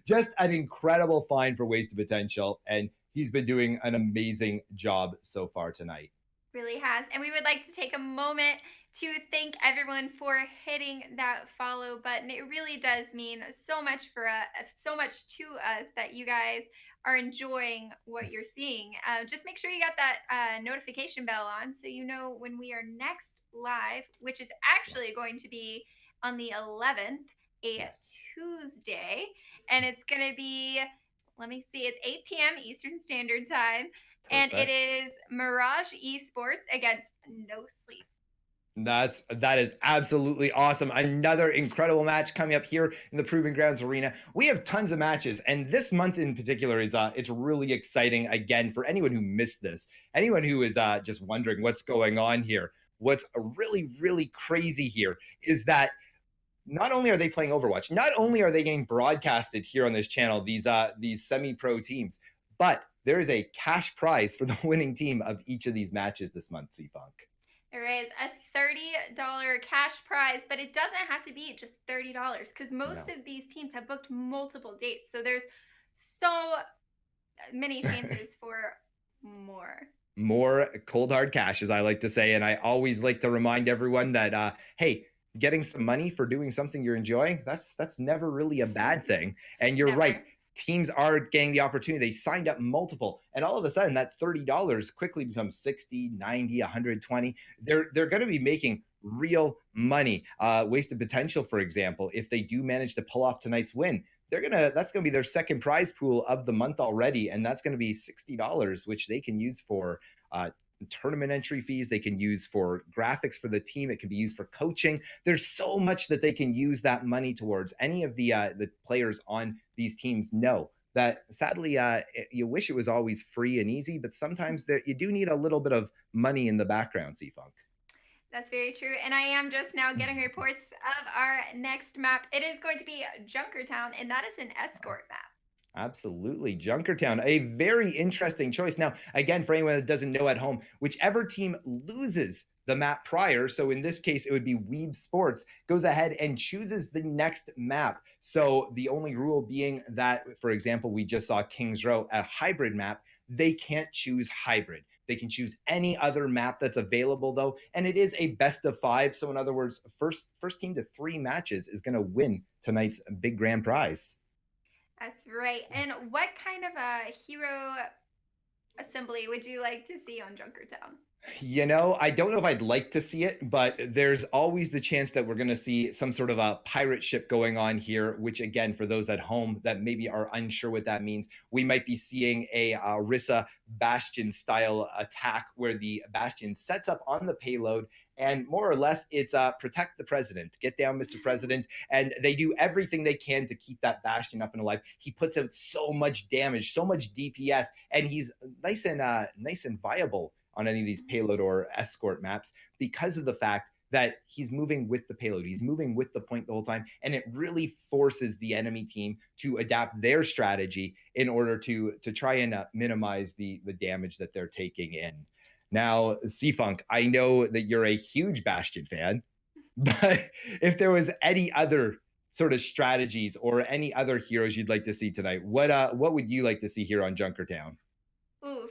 Just an incredible find for wasted potential, and he's been doing an amazing job so far tonight. Really has. And we would like to take a moment to thank everyone for hitting that follow button. It really does Yes, mean so much for us, so much to us that you guys are enjoying what you're seeing. Just make sure you got that notification bell on so you know when we are next live, which is actually yes, going to be on the 11th, a yes. Tuesday. And it's going to be, let me see, it's 8 p.m. Eastern Standard Time, and it Perfect. is Mirage Esports against No Sleep. That is absolutely awesome. Another incredible match coming up here in the Proving Grounds Arena. We have tons of matches, and this month in particular is it's really exciting. Again, for anyone who missed this, anyone who is just wondering what's going on here. What's really crazy here is that not only are they playing Overwatch, not only are they getting broadcasted here on this channel, these semi-pro teams, but there is a cash prize for the winning team of each of these matches this month, C Funk. There is a $30 cash prize, but it doesn't have to be just $30 because most No. of these teams have booked multiple dates. So there's so many chances for more. More cold hard cash, as I like to say. And I always like to remind everyone that, hey, getting some money for doing something you're enjoying, that's never really a bad thing. And you're right. Never. Teams are getting the opportunity. They signed up multiple, and all of a sudden that $30 quickly becomes 60, 90, 120. They're going to be making real money. Wasted potential, for example, if they do manage to pull off tonight's win, that's gonna be their second prize pool of the month already, and that's gonna be $60, which they can use for uh, tournament entry fees. They can use for graphics for the team. It can be used for coaching. There's so much that they can use that money towards. Any of the players on these teams know that sadly you wish it was always free and easy, but sometimes there, you do need a little bit of money in the background, C Funk. That's very true. And I am just now getting reports of our next map. It is going to be Junkertown, and that is an escort map. Absolutely. Junkertown, a very interesting choice. Now, again, for anyone that doesn't know at home, whichever team loses the map prior, so in this case, it would be WeebSports, goes ahead and chooses the next map. So the only rule being that, for example, we just saw Kings Row, a hybrid map. They can't choose hybrid. They can choose any other map that's available, though, and it is a best of five. So, in other words, first team to three matches is going to win tonight's big grand prize. That's right. And what kind of a hero assembly would you like to see on Junkertown? I don't know if I'd like to see it, but there's always the chance that we're going to see some sort of a pirate ship going on here, which, again, for those at home that maybe are unsure what that means, we might be seeing a Rissa Bastion style attack where the Bastion sets up on the payload. And more or less, it's protect the president, get down, Mr. President. And they do everything they can to keep that Bastion up and alive. He puts out so much damage, so much DPS, and he's nice and viable on any of these payload or escort maps because of the fact that he's moving with the payload. He's moving with the point the whole time. And it really forces the enemy team to adapt their strategy in order to try and minimize the damage that they're taking in. Now, C-Funk, I know that you're a huge Bastion fan, but if there was any other sort of strategies or any other heroes you'd like to see tonight, what would you like to see here on Junkertown? Oof.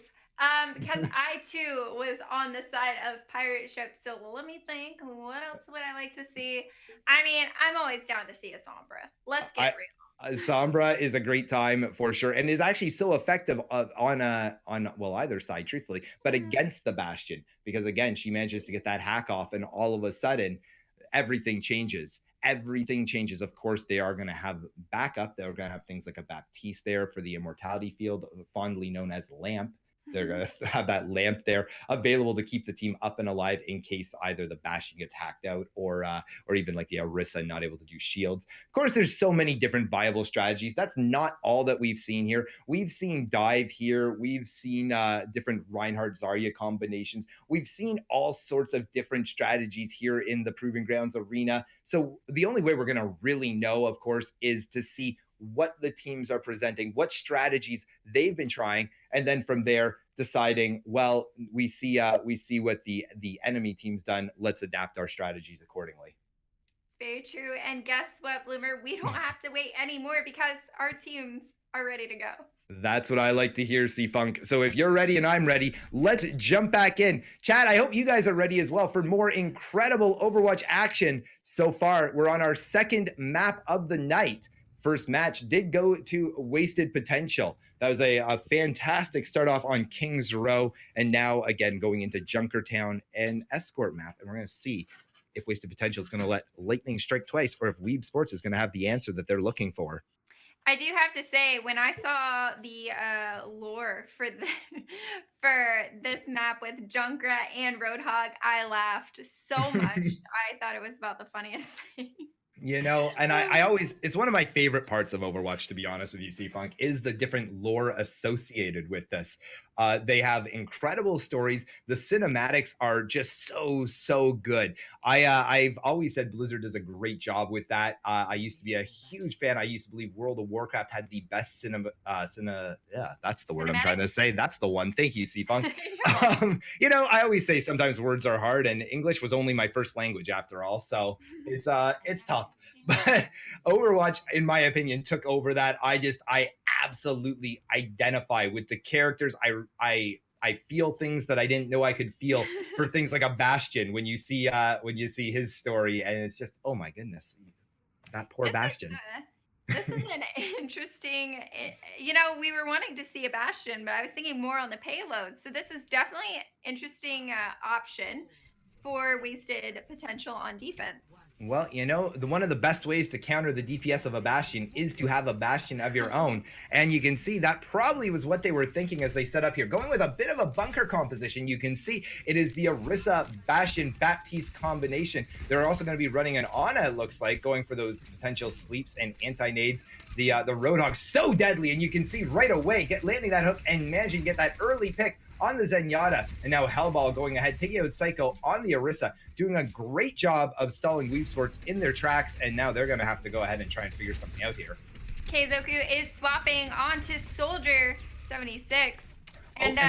Because I too was on the side of pirate ships. So let me think. What else would I like to see? I mean, I'm always down to see a Sombra. Let's get I real. Sombra is a great time for sure, and is actually so effective on well either side, truthfully, but Mhm. against the Bastion because again she manages to get that hack off, and all of a sudden everything changes. Everything changes. Of course, they are going to have backup. They're going to have things like a Baptiste there for the immortality field, fondly known as Lamp. They're going to have that lamp there available to keep the team up and alive in case either the Bastion gets hacked out or even like the Orisa not able to do shields. Of course, there's so many different viable strategies. That's not all that we've seen here. We've seen dive here. We've seen different Reinhardt Zarya combinations. We've seen all sorts of different strategies here in the Proving Grounds arena. So the only way we're going to really know, of course, is to see what the teams are presenting, what strategies they've been trying, and then from there deciding, well, we see what the enemy team's done. Let's adapt our strategies accordingly. Very true. And guess what, Bloomer? We don't have to wait anymore because our teams are ready to go. That's what I like to hear, C-Funk. So if you're ready and I'm ready, let's jump back in. Chad, I hope you guys are ready as well for more incredible Overwatch action. So far, we're on our second map of the night. First match did go to Wasted Potential. That was a fantastic start off on Kings Row. And now, again, going into Junkertown and Escort map. And we're going to see if Wasted Potential is going to let Lightning strike twice or if Weeb Sports is going to have the answer that they're looking for. I do have to say, when I saw the lore for for this map with Junkrat and Roadhog, I laughed so much. I thought it was about the funniest thing. And I always, it's one of my favorite parts of Overwatch, to be honest with you, C-Funk, is the different lore associated with this. They have incredible stories. The cinematics are just so good. I've always said Blizzard does a great job with that. I used to be a huge fan. I used to believe World of Warcraft had the best yeah, that's the word I'm trying to say. That's the one. Thank you, C-Funk. I always say sometimes words are hard, and English was only my first language after all, so it's tough. But Overwatch, in my opinion, took over that. I absolutely identify with the characters. I feel things that I didn't know I could feel for things like a Bastion when you see his story, and it's just, oh my goodness, that poor Bastion. This is an interesting. We were wanting to see a Bastion, but I was thinking more on the payload. So this is definitely an interesting option for Wasted Potential on defense. Well, one of the best ways to counter the DPS of a Bastion is to have a Bastion of your own. And you can see that probably was what they were thinking as they set up here. Going with a bit of a bunker composition, you can see it is the Orisa Bastion Baptiste combination. They're also going to be running an Ana, it looks like, going for those potential sleeps and anti-nades. The Roadhog so deadly, and you can see right away landing that hook and managing to get that early pick on the Zenyatta, and now Hellball going ahead, taking out Psycho on the Orisa, doing a great job of stalling WeebSports in their tracks, and now they're going to have to go ahead and try and figure something out here. Keizoku is swapping onto Soldier 76, and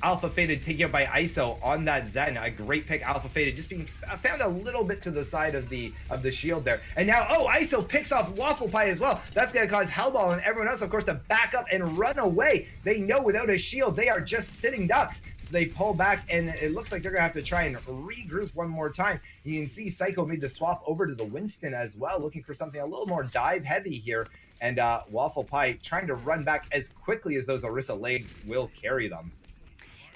Alpha Faded taken out by ISO on that Zen. A great pick, Alpha Faded, just being found a little bit to the side of the shield there. And now, ISO picks off Waffle Pie as well. That's going to cause Hellball and everyone else, of course, to back up and run away. They know without a shield, they are just sitting ducks. So they pull back, and it looks like they're going to have to try and regroup one more time. You can see Psycho made the swap over to the Winston as well, looking for something a little more dive heavy here. And Waffle Pie trying to run back as quickly as those Orisa legs will carry them.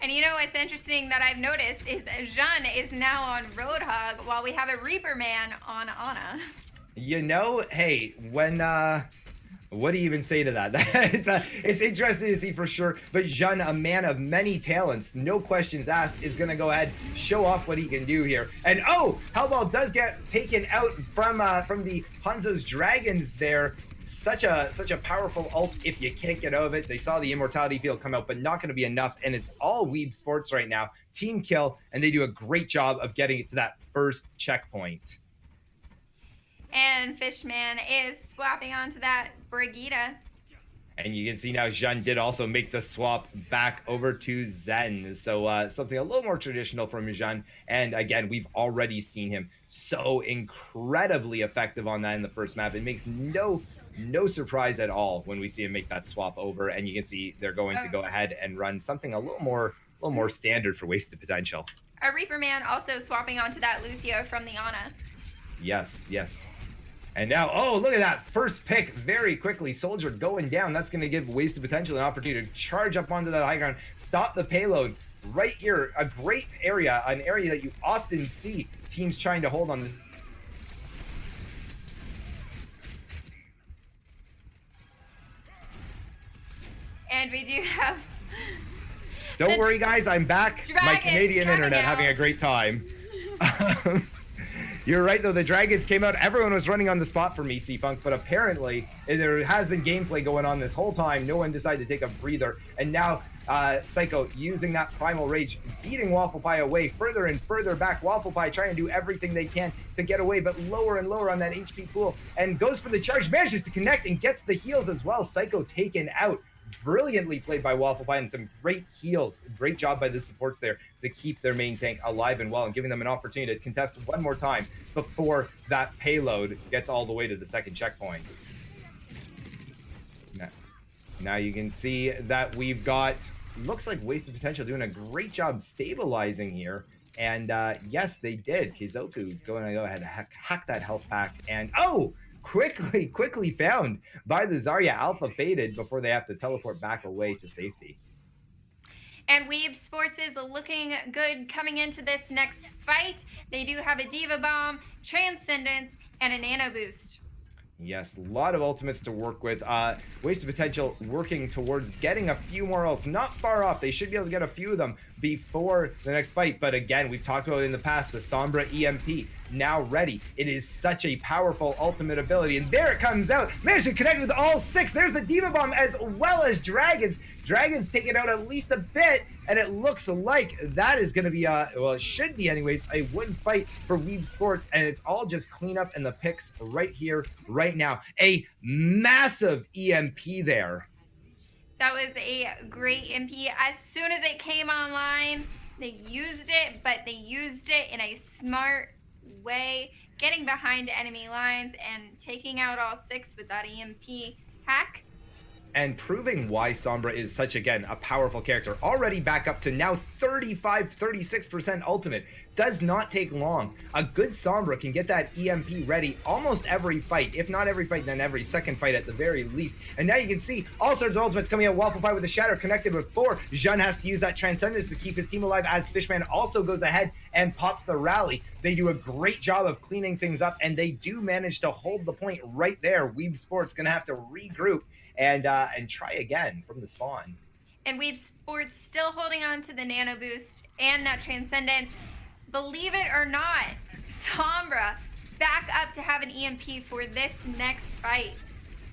And what's interesting that I've noticed is Jean is now on Roadhog while we have a Reaper Man on Ana. Hey, when what do you even say to that? It's interesting to see for sure. But Jean, a man of many talents, no questions asked, is going to go ahead, show off what he can do here. And Hellball does get taken out from the Hanzo's Dragons there. Such a powerful ult if you can't get out of it. They saw the immortality field come out, but not going to be enough. And it's all WeebSports right now. Team kill, and they do a great job of getting it to that first checkpoint. And Fishman is swapping onto that Brigitte. And you can see now Jean did also make the swap back over to Zen. So something a little more traditional from Jean. And again, we've already seen him so incredibly effective on that in the first map. It makes no surprise at all when we see him make that swap over, and you can see they're going to go ahead and run something a little more standard for Wasted Potential. A Reaper Man also swapping onto that Lucio from the Ana. Yes. And now, look at that first pick very quickly. Soldier going down. That's going to give Wasted Potential an opportunity to charge up onto that high ground, stop the payload right here. A great area, an area that you often see teams trying to hold on. And we do have Don't The worry, guys, I'm back. My dragon's Canadian coming internet having a out. great time. You're right, though. The dragons came out. Everyone was running on the spot for me, C-Funk, but apparently there has been gameplay going on this whole time. No one decided to take a breather. And now Psycho using that primal rage, beating Waffle Pie away further and further back. Waffle Pie trying to do everything they can to get away, but lower and lower on that HP pool, and goes for the charge, manages to connect and gets the heals as well. Psycho taken out. Brilliantly played by Waffle Pie, and some great heals. Great job by the supports there to keep their main tank alive and well, and giving them an opportunity to contest one more time before that payload gets all the way to the second checkpoint. Now you can see that we've got, looks like Wasted Potential doing a great job stabilizing here. And yes, they did. Kizoku going to go ahead and hack that health pack. And quickly found by the Zarya. Alpha faded before they have to teleport back away to safety. And WeebSports is looking good coming into this next fight. They do have a Diva Bomb, Transcendence, and a Nano Boost. Yes, a lot of ultimates to work with. Wasted Potential working towards getting a few more ults. Not far off. They should be able to get a few of them before the next fight. But again, we've talked about it in the past, the Sombra EMP now ready. It is such a powerful ultimate ability. And there it comes out. Managed to connect with all 6. There's the Diva Bomb as well as Dragons. Dragons taking out at least a bit. And it looks like that is going to be, well, it should be anyways, a win fight for WeebSports. And it's all just cleanup and the picks right here, right now. A massive EMP there. That was a great MP. As soon as it came online, they used it, but they used it in a smart way, getting behind enemy lines and taking out all 6 with that EMP hack. And proving why Sombra is such, again, a powerful character. Already back up to now 36% ultimate. Does not take long. A good Sombra can get that EMP ready almost every fight. If not every fight, then every second fight at the very least. And now you can see all sorts of ultimates coming out. Waffle Pie with the Shatter connected with 4. Jean has to use that Transcendence to keep his team alive as Fishman also goes ahead and pops the rally. They do a great job of cleaning things up, and they do manage to hold the point right there. WeebSports gonna have to regroup and try again from the spawn. And WeebSports still holding on to the Nano Boost and that Transcendence. Believe it or not, Sombra back up to have an EMP for this next fight.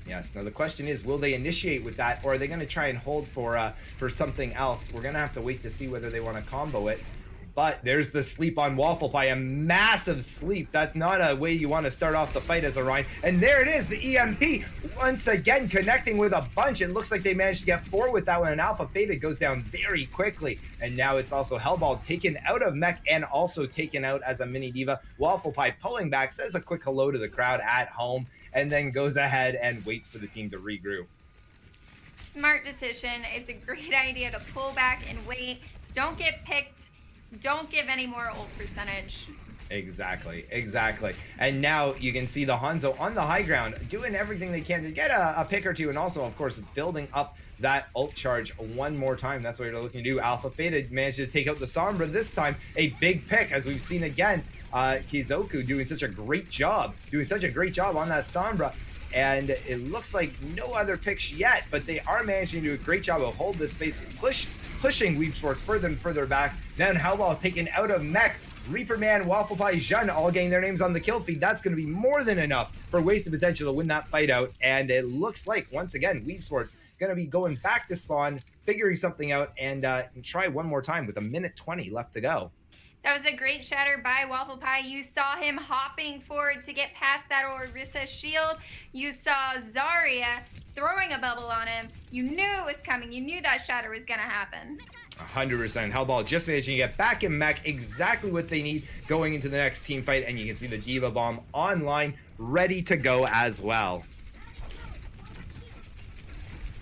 Yes. Now the question is, will they initiate with that, or are they going to try and hold for something else? We're going to have to wait to see whether they want to combo it. But there's the sleep on Waffle Pie, a massive sleep. That's not a way you want to start off the fight as a Ryan. And there it is, the EMP, once again connecting with a bunch. It looks like they managed to get 4 with that one, and Alpha Faded goes down very quickly. And now it's also Hellball taken out of mech and also taken out as a mini diva. Waffle Pie pulling back, says a quick hello to the crowd at home, and then goes ahead and waits for the team to regroup. Smart decision. It's a great idea to pull back and wait. Don't get picked. Don't give any more ult percentage. Exactly. And now you can see the Hanzo on the high ground doing everything they can to get a pick or two, and also, of course, building up that ult charge one more time. That's what you're looking to do. Alpha Faded managed to take out the Sombra this time. A big pick, as we've seen again. Kizoku doing such a great job on that Sombra. And it looks like no other picks yet, but they are managing to do a great job of hold this space, pushing WeebSports further and further back. Then Hellball taken out of mech. Reaper Man, Waffle Pie, Jean all getting their names on the kill feed. That's going to be more than enough for Wasted Potential to win that fight out. And it looks like, once again, WeebSports going to be going back to spawn, figuring something out, and try one more time with 1:20 left to go. That was a great shatter by Waffle Pie. You saw him hopping forward to get past that Orisa shield. You saw Zarya throwing a bubble on him. You knew it was coming. You knew that shatter was going to happen. 100%. Hellball just managing to get back in mech, exactly what they need going into the next team fight, and you can see the Diva Bomb online, ready to go as well.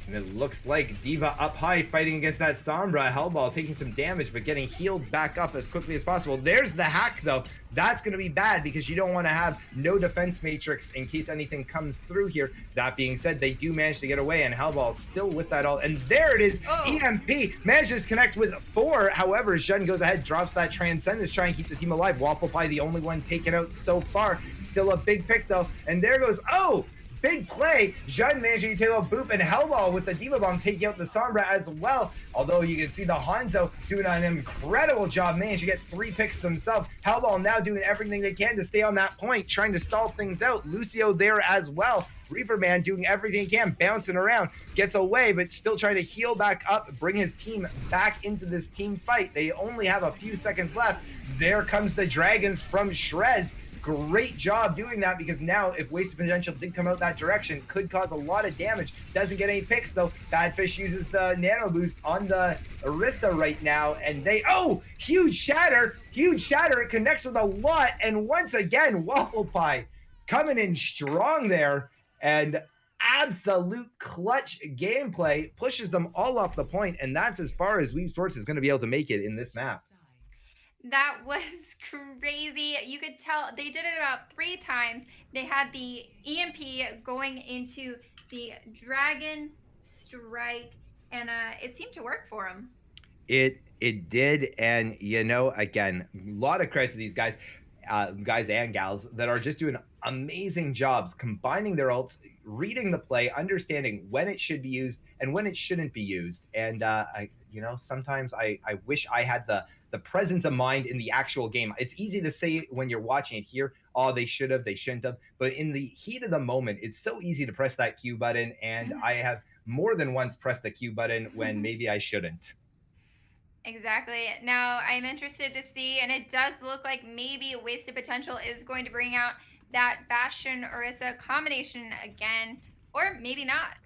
And it looks like Diva up high fighting against that Sombra. Hellball taking some damage, but getting healed back up as quickly as possible. There's the hack, though. That's going to be bad because you don't want to have no defense matrix in case anything comes through here. That being said, they do manage to get away, and Hellball still with that ult. And there it is. Oh. EMP manages to connect with 4. However, Jean goes ahead, drops that Transcendence, trying to keep the team alive. Waffle Pie, the only one taken out so far. Still a big pick, though. And there goes, big play. Jun managing to take a boop, and Hellball with the Diva Bomb taking out the Sombra as well. Although you can see the Hanzo doing an incredible job, managing to get 3 picks themselves. Hellball now doing everything they can to stay on that point, trying to stall things out. Lucio there as well. Reaper Man doing everything he can, bouncing around, gets away, but still trying to heal back up, bring his team back into this team fight. They only have a few seconds left. There comes the Dragons from Shrez. Great job doing that, because now if Wasted Potential did come out that direction, could cause a lot of damage. Doesn't get any picks though. Badfish uses the Nano Boost on the Orisa right now, and they, oh, huge shatter. It connects with a lot, and once again, Waffle Pie coming in strong there, and absolute clutch gameplay pushes them all off the point, and that's as far as WeebSports is going to be able to make it in this map. That was crazy. You could tell they did it about 3 times. They had the EMP going into the Dragon Strike, and it seemed to work for them. It did, and again, a lot of credit to these guys and gals that are just doing amazing jobs combining their ults, reading the play, understanding when it should be used and when it shouldn't be used. And sometimes I wish I had the presence of mind in the actual game. It's easy to say when you're watching it here, oh, they should have, they shouldn't have, but in the heat of the moment, it's so easy to press that Q button, and I have more than once pressed the Q button when maybe I shouldn't. Exactly. Now, I'm interested to see, and it does look like maybe Wasted Potential is going to bring out that Bastion Orisa combination again, or maybe not.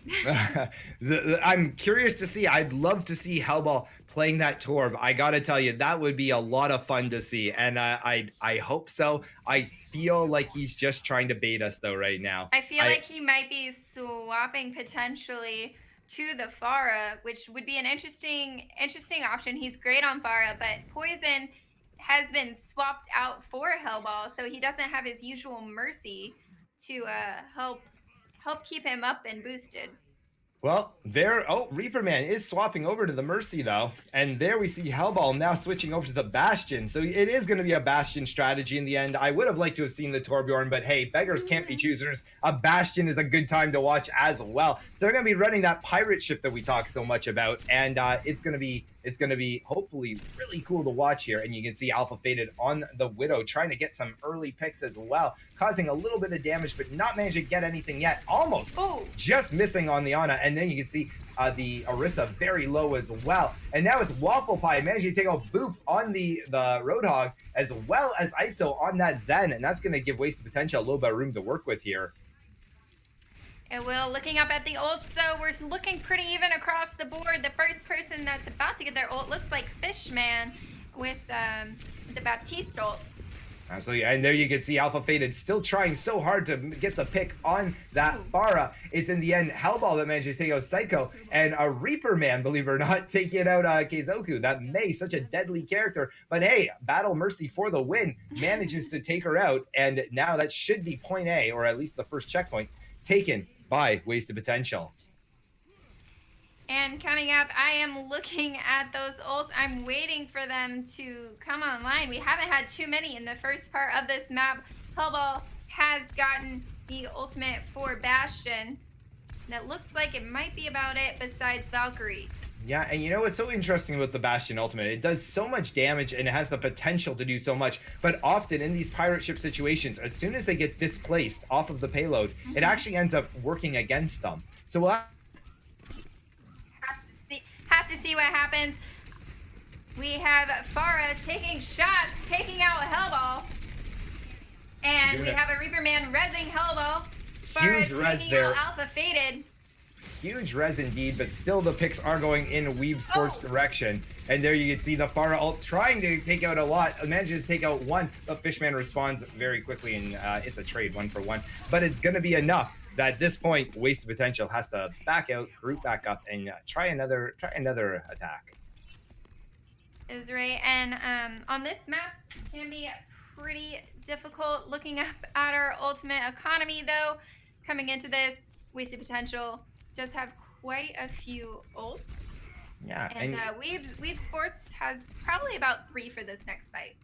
I'm curious to see. I'd love to see Hellball playing that Torb. I gotta tell you, that would be a lot of fun to see, and I hope so. I feel like he's just trying to bait us though right now. I feel like he might be swapping potentially to the Pharah, which would be an interesting option. He's great on Pharah, but Poison has been swapped out for Hellball, so he doesn't have his usual Mercy to help keep him up and boosted. Well, Reaper Man is swapping over to the Mercy though, and there we see Hellball now switching over to the Bastion. So it is going to be a Bastion strategy in the end. I would have liked to have seen the Torbjorn, but hey, beggars can't be choosers. A Bastion is a good time to watch as well. So they're going to be running that pirate ship that we talk so much about, and it's going to be hopefully really cool to watch here. And you can see Alpha Faded on the Widow trying to get some early picks as well, causing a little bit of damage, but not managing to get anything yet. Almost just missing on the Ana, and then you can see the Orisa very low as well. And now it's Waffle Pie managing to take a boop on the Roadhog, as well as ISO on that Zen, and that's going to give Wasted Potential a little bit of room to work with here. It will. Looking up at the ults, though, we're looking pretty even across the board. The first person that's about to get their ult looks like Fishman with the Baptiste ult. Absolutely, and there you can see Alpha Faded still trying so hard to get the pick on that Pharah. It's in the end Hellball that manages to take out Psycho, and a Reaper Man, believe it or not, taking out Keizoku. That Mei, such a deadly character, but hey, Battle Mercy for the win, manages to take her out, and now that should be point A, or at least the first checkpoint, taken by Wasted Potential. And coming up, I am looking at those ults. I'm waiting for them to come online. We haven't had too many in the first part of this map. Hellball has gotten the ultimate for Bastion. That looks like it might be about it besides Valkyrie. Yeah, and you know what's so interesting about the Bastion ultimate? It does so much damage and it has the potential to do so much, but often in these pirate ship situations, as soon as they get displaced off of the payload, it actually ends up working against them. So we'll have to see what happens. We have Pharah taking shots, taking out Hellball. And we have a Reaper Man rezzing Hellball. Huge res there. Alpha Faded. Huge res indeed, but still the picks are going in WeebSports direction. And there you can see the Pharah ult trying to take out a lot, manages to take out one, but Fishman responds very quickly, and it's a trade 1-for-1. But it's going to be enough that at this point, Wasted Potential has to back out, group back up, and try another attack. Is right, and on this map can be pretty difficult. Looking up at our ultimate economy, though, coming into this, Wasted Potential does have quite a few ults. Yeah, and WeebSports has probably about 3 for this next fight.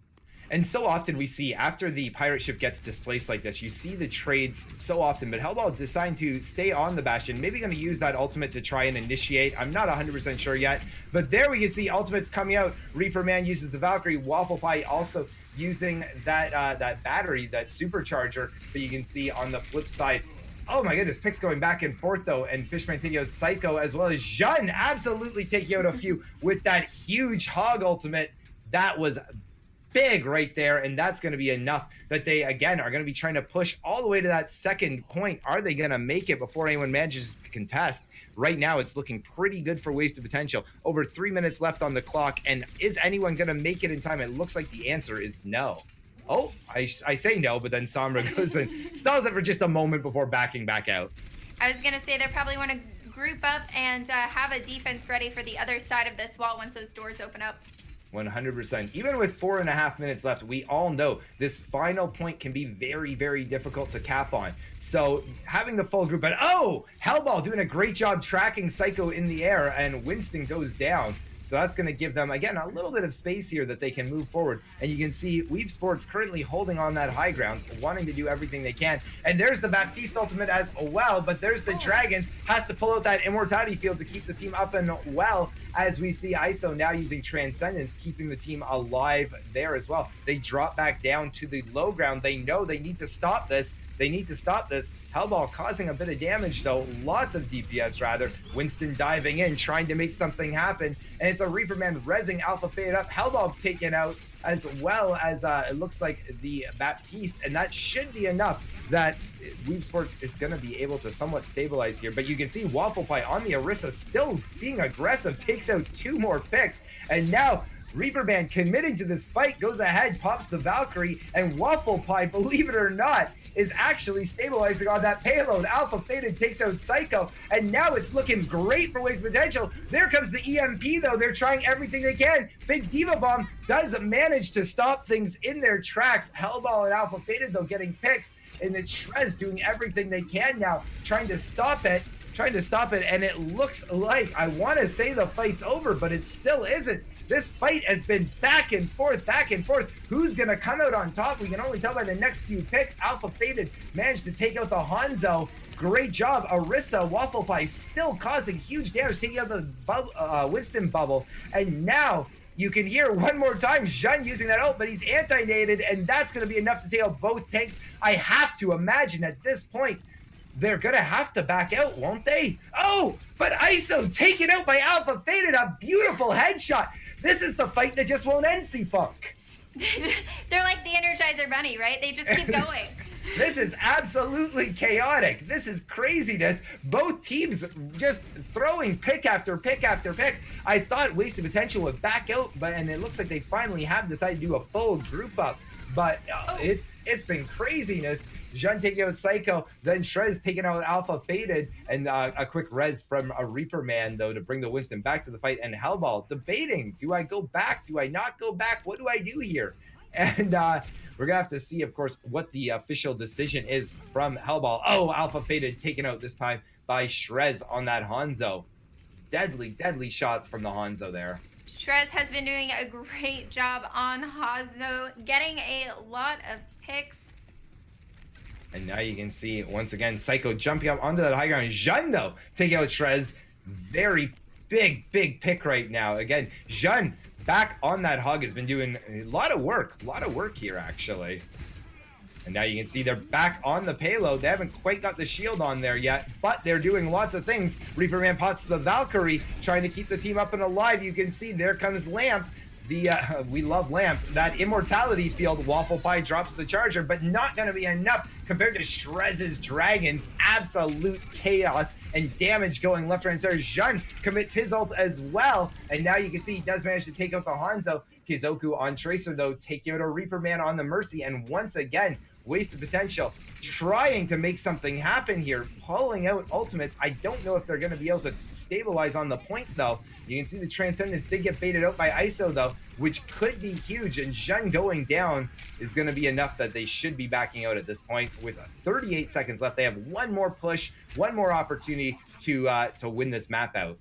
And so often we see after the pirate ship gets displaced like this, you see the trades so often, but Hellball deciding to stay on the Bastion, maybe going to use that ultimate to try and initiate. I'm not 100% sure yet, but there we can see ultimates coming out. Reaper Man uses the Valkyrie, Waffle Pie also using that battery, that supercharger that you can see on the flip side. Oh my goodness, picks going back and forth though, and Fishman taking out Psycho as well as Jun absolutely taking out a few with that huge hog ultimate. That was big right there, and that's going to be enough that they again are going to be trying to push all the way to that second point. Are they going to make it before anyone manages to contest? Right now it's looking pretty good for Wasted Potential. Over 3 minutes left on the clock, and is anyone going to make it in time? It looks like the answer is no. Oh, I say no, but then Sombra goes and stalls it for just a moment before backing back out. I was going to say they probably want to group up and have a defense ready for the other side of this wall once those doors open up. 100%. Even with 4.5 minutes left, we all know this final point can be very, very difficult to cap on. So having the full group, but oh, Hellball doing a great job tracking Psycho in the air, and Winston goes down. So that's going to give them, again, a little bit of space here that they can move forward. And you can see WeebSports currently holding on that high ground, wanting to do everything they can. And there's the Baptiste ultimate as well, but there's the Dragons, has to pull out that Immortality field to keep the team up and well, as we see ISO now using Transcendence, keeping the team alive there as well. They drop back down to the low ground. They know they need to stop this. They need to stop this. Hellball causing a bit of damage, though. Lots of DPS, rather. Winston diving in, trying to make something happen. And it's a Reaper Man rezzing Alpha faded up. Hellball taken out, as well as it looks like the Baptiste. And that should be enough that WeebSports is going to be able to somewhat stabilize here. But you can see Waffle Pie on the Orisa still being aggressive. Takes out 2 more picks. And now Reaper Man committing to this fight, goes ahead, pops the Valkyrie, and Waffle Pie, believe it or not, is actually stabilizing on that payload. Alpha Faded takes out Psycho, and now it's looking great for Wasted Potential. There comes the EMP, though. They're trying everything they can. Big Diva Bomb does manage to stop things in their tracks. Hellball and Alpha Faded, though, getting picks, and it's Shrez doing everything they can now, trying to stop it, and it looks like, I want to say the fight's over, but it still isn't. This fight has been back and forth, back and forth. Who's going to come out on top? We can only tell by the next few picks. Alpha Faded managed to take out the Hanzo. Great job. Orisa, Waffle Pie still causing huge damage, taking out the Winston bubble. And now you can hear one more time Jun using that ult, but he's anti-nated, and that's going to be enough to take out both tanks. I have to imagine at this point, they're going to have to back out, won't they? Oh, but ISO taken out by Alpha Faded. A beautiful headshot. This is the fight that just won't end, C-Funk. They're like the Energizer Bunny, right? They just keep going. This is absolutely chaotic. This is craziness. Both teams just throwing pick after pick after pick. I thought Wasted Potential would back out, and it looks like they finally have decided to do a full group up. But it's been craziness. Jun taking out Psycho, then Shrez taking out Alpha Faded, and a quick res from a Reaper Man, though, to bring the Winston back to the fight, and Hellball debating, do I go back? Do I not go back? What do I do here? And we're going to have to see, of course, what the official decision is from Hellball. Oh, Alpha Faded taken out this time by Shrez on that Hanzo. Deadly, deadly shots from the Hanzo there. Shrez has been doing a great job on Hanzo, getting a lot of picks. And now you can see, once again, Psycho jumping up onto that high ground. Jun, though, taking out Shrez. Very big pick right now. Again, Jun back on that hug has been doing a lot of work here, actually. And now you can see they're back on the payload. They haven't quite got the shield on there yet, but they're doing lots of things. Reaper Man pots the Valkyrie, trying to keep the team up and alive. You can see there comes Lamp. We love Lamp. That Immortality field, Waffle Pie drops the charger, but not going to be enough compared to Shrez's Dragons. Absolute chaos and damage going left, right, and center. Jun commits his ult as well, and now you can see he does manage to take out the Hanzo. Kizoku on Tracer, though, taking out a Reaper Man on the Mercy, and once again, Wasted Potential trying to make something happen here, pulling out ultimates. I don't know if they're going to be able to stabilize on the point, though. You can see the Transcendence did get baited out by ISO, though, which could be huge, and Jun going down is going to be enough that they should be backing out at this point. With 38 seconds left, they have one more push, one more opportunity to win this map out.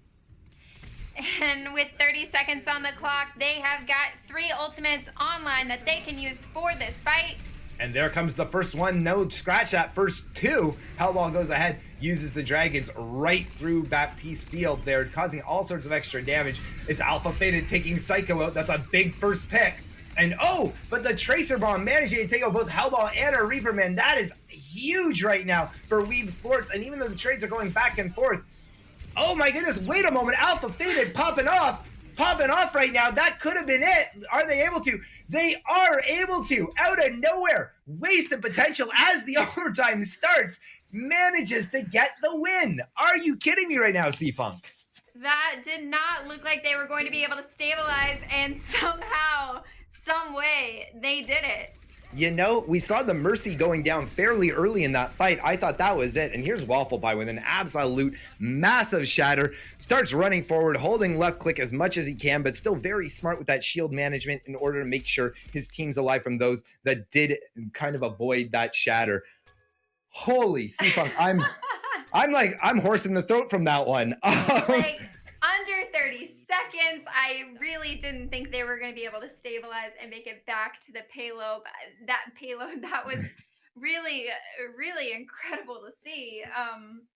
And with 30 seconds on the clock, they have got 3 ultimates online that they can use for this fight. And there comes the first one. No, scratch that first two. Hellball goes ahead, uses the dragons right through Baptiste Field there, causing all sorts of extra damage. It's Alpha Faded taking Psycho out. That's a big first pick. And oh, but the Tracer Bomb managing to take out both Hellball and a Reaper Man. That is huge right now for WeebSports. And even though the trades are going back and forth, oh my goodness, wait a moment. Alpha Faded popping off right now. That could have been it. Are they able to? They are able to. Out of nowhere, wasted potential as the overtime starts, manages to get the win. Are you kidding me right now, C-Funk? That did not look like they were going to be able to stabilize, and somehow, some way, they did it. You know, we saw the Mercy going down fairly early in that fight. I thought that was it. And here's Waffle Pie with an absolute massive shatter. Starts running forward, holding left click as much as he can, but still very smart with that shield management in order to make sure his team's alive from those that did kind of avoid that shatter. Holy C-Funk, I'm horse in the throat from that one. Like, under 30 seconds, I really didn't think they were going to be able to stabilize and make it back to the payload. That was really, really incredible to see.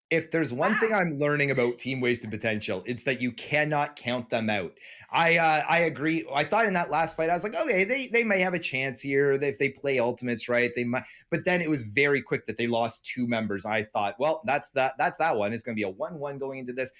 If there's one thing Wow. I'm learning about team wasted potential, it's that you cannot count them out. I agree. I thought in that last fight, I was like, okay, they may have a chance here if they play ultimates right. They might, but then it was very quick that they lost two members. I thought, well, that's that one. It's going to be a 1-1 going into this.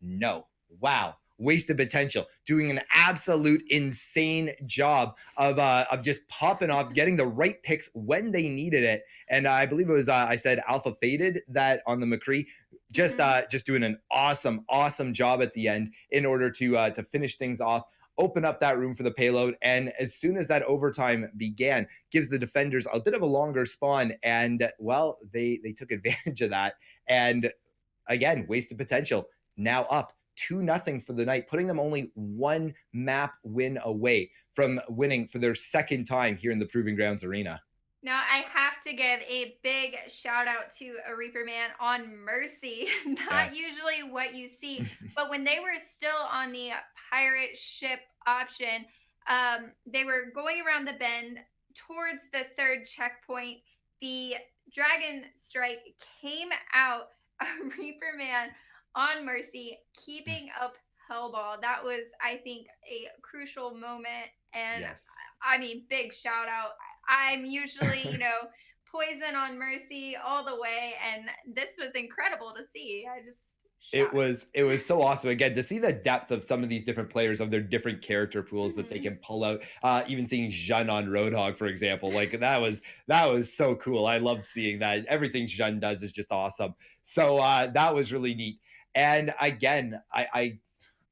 No, wow, wasted potential, doing an absolute insane job of just popping off, getting the right picks when they needed it. And I believe it was I said Alpha Faded that on the McCree, Hmm. just doing an awesome job at the end in order to finish things off, open up that room for the payload. And as soon as that overtime began, gives the defenders a bit of a longer spawn. And well, they took advantage of that. And again, wasted potential. Now up 2-0 for the night, putting them only one map win away from winning for their second time here in the Proving Grounds Arena. Now, I have to give a big shout out to a Reaper Man on Mercy. Not Yes. usually what you see, but when they were still on the pirate ship option, they were going around the bend towards the third checkpoint. The Dragon Strike came out, a Reaper Man on Mercy, keeping up Hellball. That was, I think, a crucial moment. And Yes. I mean, big shout out. I'm usually, poison on Mercy all the way, and this was incredible to see. I just it shocked. was it was so awesome again to see the depth of some of these different players of their different character pools that they Hmm. can pull out. Even seeing Jun on Roadhog, for example, like that was so cool. I loved seeing that. Everything Jun does is just awesome. So that was really neat. And again,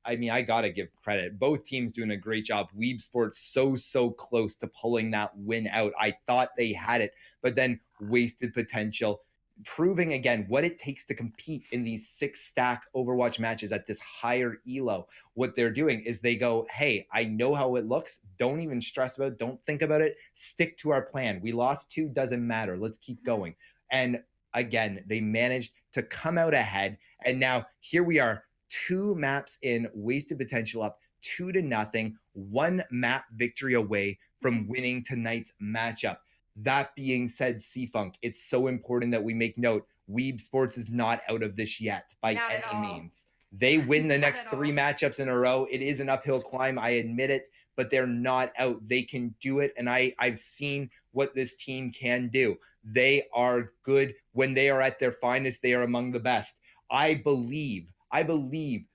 I mean, I gotta give credit. Both teams doing a great job. Weeb Sports so close to pulling that win out. I thought they had it, but then wasted potential, proving again what it takes to compete in these 6-stack Overwatch matches at this higher elo. What they're doing is they go, hey, I know how it looks. Don't even stress about it. Don't think about it. Stick to our plan. We lost two, doesn't matter. Let's keep Hmm. going. And again, they managed to come out ahead. And now here we are, two maps in, wasted potential up 2-0, one map victory away from Hmm. winning tonight's matchup. That being said, C-Funk, it's so important that we make note. Weeb Sports is not out of this yet by Not at any all. means. They win the Not next at three all. matchups in a row. It is an uphill climb, I admit it, but they're not out. They can do it, and I've seen what this team can do. They are good when they are at their finest. They are among the best. I believe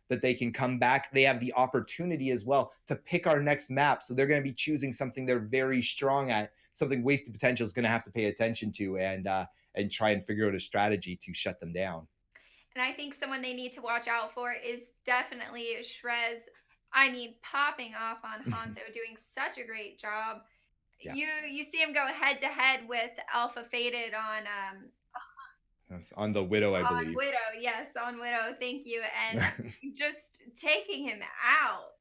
that they can come back. They have the opportunity as well to pick our next map. So they're going to be choosing something they're very strong at, something wasted potential is going to have to pay attention to and try and figure out a strategy to shut them down. And I think someone they need to watch out for is definitely Shrez. I mean, popping off on Hanzo, doing such a great job. Yeah. You see him go head to head with Alpha Faded Yes, on the Widow, I on believe. Widow. Yes, on Widow. Thank you. And just taking him out.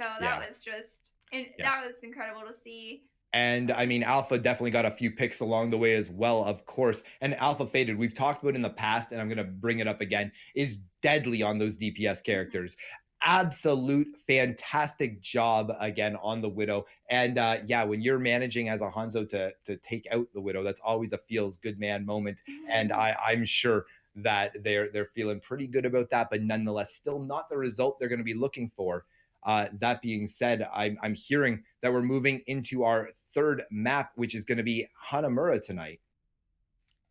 So that Yeah. was just and Yeah. that was incredible to see. And I mean, Alpha definitely got a few picks along the way as well, of course. And Alpha Faded, we've talked about in the past, and I'm going to bring it up again, is deadly on those DPS Mhm. characters. absolute fantastic job again on the Widow. And yeah, when you're managing as a Hanzo to take out the Widow, that's always a feels good man moment. And I'm sure that they're feeling pretty good about that, but nonetheless, still not the result they're going to be looking for. That being said, I'm hearing that we're moving into our third map, which is going to be Hanamura tonight.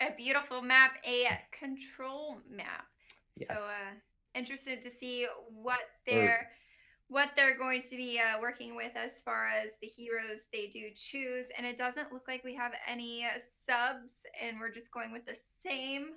A beautiful map, a control map. So Yes. interested to see what Or they're going to be working with as far as the heroes they do choose. And it doesn't look like we have any subs, and we're just going with the same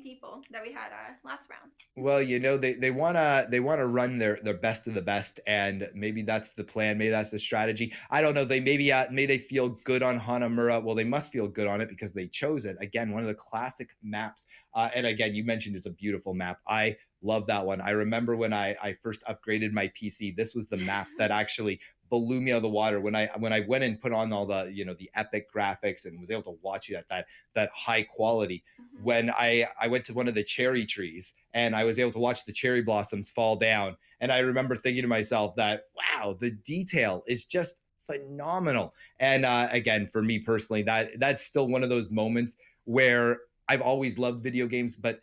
people that we had last round. well, they wanna run their best of the best, and maybe that's the plan. Maybe that's the strategy. I don't know. They maybe they feel good on Hanamura. Well, they must feel good on it because they chose it. Again, one of the classic maps. And again, you mentioned it's a beautiful map. I love that one. I remember when I first upgraded my PC. This was the map that actually blew me out of the water when I went and put on all the epic graphics and was able to watch it at that high quality. Mhm. When I went to one of the cherry trees and I was able to watch the cherry blossoms fall down. And I remember thinking to myself that, wow, the detail is just phenomenal. And again, for me personally, that's still one of those moments where I've always loved video games, but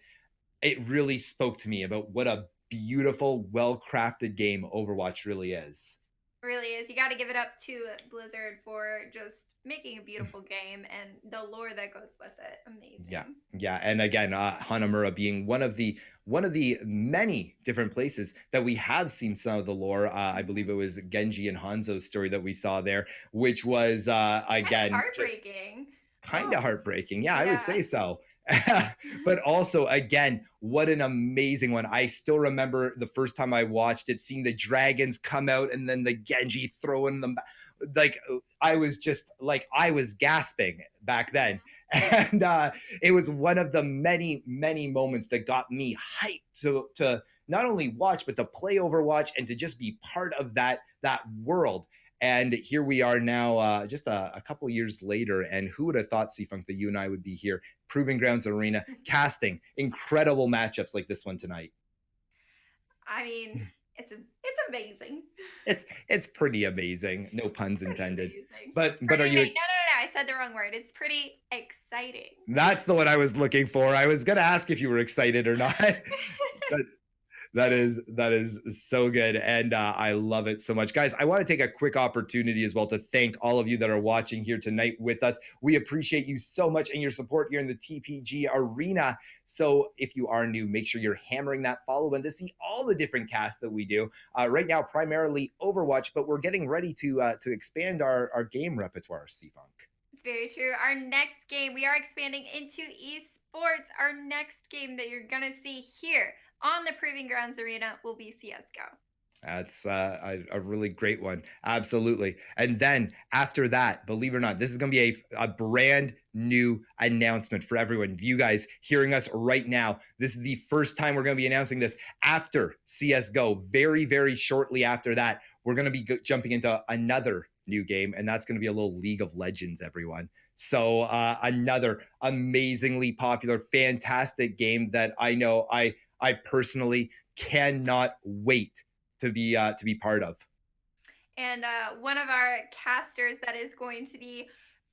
it really spoke to me about what a beautiful, well crafted game Overwatch really is. Really is. You got to give it up to Blizzard for just making a beautiful game and the lore that goes with it. Yeah, Amazing. yeah, and again, Hanamura being one of the many different places that we have seen some of the lore. I believe Mhm. it was Genji and Hanzo's story that we saw there, which was Kind of again just heartbreaking. kind of Oh, heartbreaking. Yeah, I would yeah. say so. But also, again, what an amazing one. I still remember the first time I watched it, seeing the dragons come out and then the Genji throwing them back. Like, I was just like, I was gasping back then. Mhm. And it was one of the many, many moments that got me hyped to not only watch, but to play Overwatch and to just be part of that world. And here we are now, just a couple years later. And who would have thought, Funk, that you and I would be here, Proving Grounds Arena, casting incredible matchups like this one tonight? I mean, it's amazing. It's pretty amazing, no It's puns pretty intended. amazing. It's But are pretty you? amazing. No. I said the wrong word. It's pretty exciting. That's the one I was looking for. I was gonna ask if you were excited or not. But that is so good, and I love it so much, guys. I want to take a quick opportunity as well to thank all of you that are watching here tonight with us. We appreciate you so much and your support here in the TPG arena. So if you are new, make sure you're hammering that follow button to see all the different casts that we do. Right now, primarily Overwatch, but we're getting ready to expand our game repertoire. Funk. It's very true. Our next game, we are expanding into esports. Our next game that you're going to see here on the Proving Grounds Arena will be CSGO. That's a really great one. Absolutely. And then after that, believe it or not, this is going to be a brand new announcement for everyone. You guys hearing us right now, this is the first time we're going to be announcing this after CSGO. Very, very shortly after that, we're going to be jumping into another new game, and that's going to be a little League of Legends, everyone. So another amazingly popular, fantastic game that I know I personally cannot wait to be part of. And one of our casters that is going to be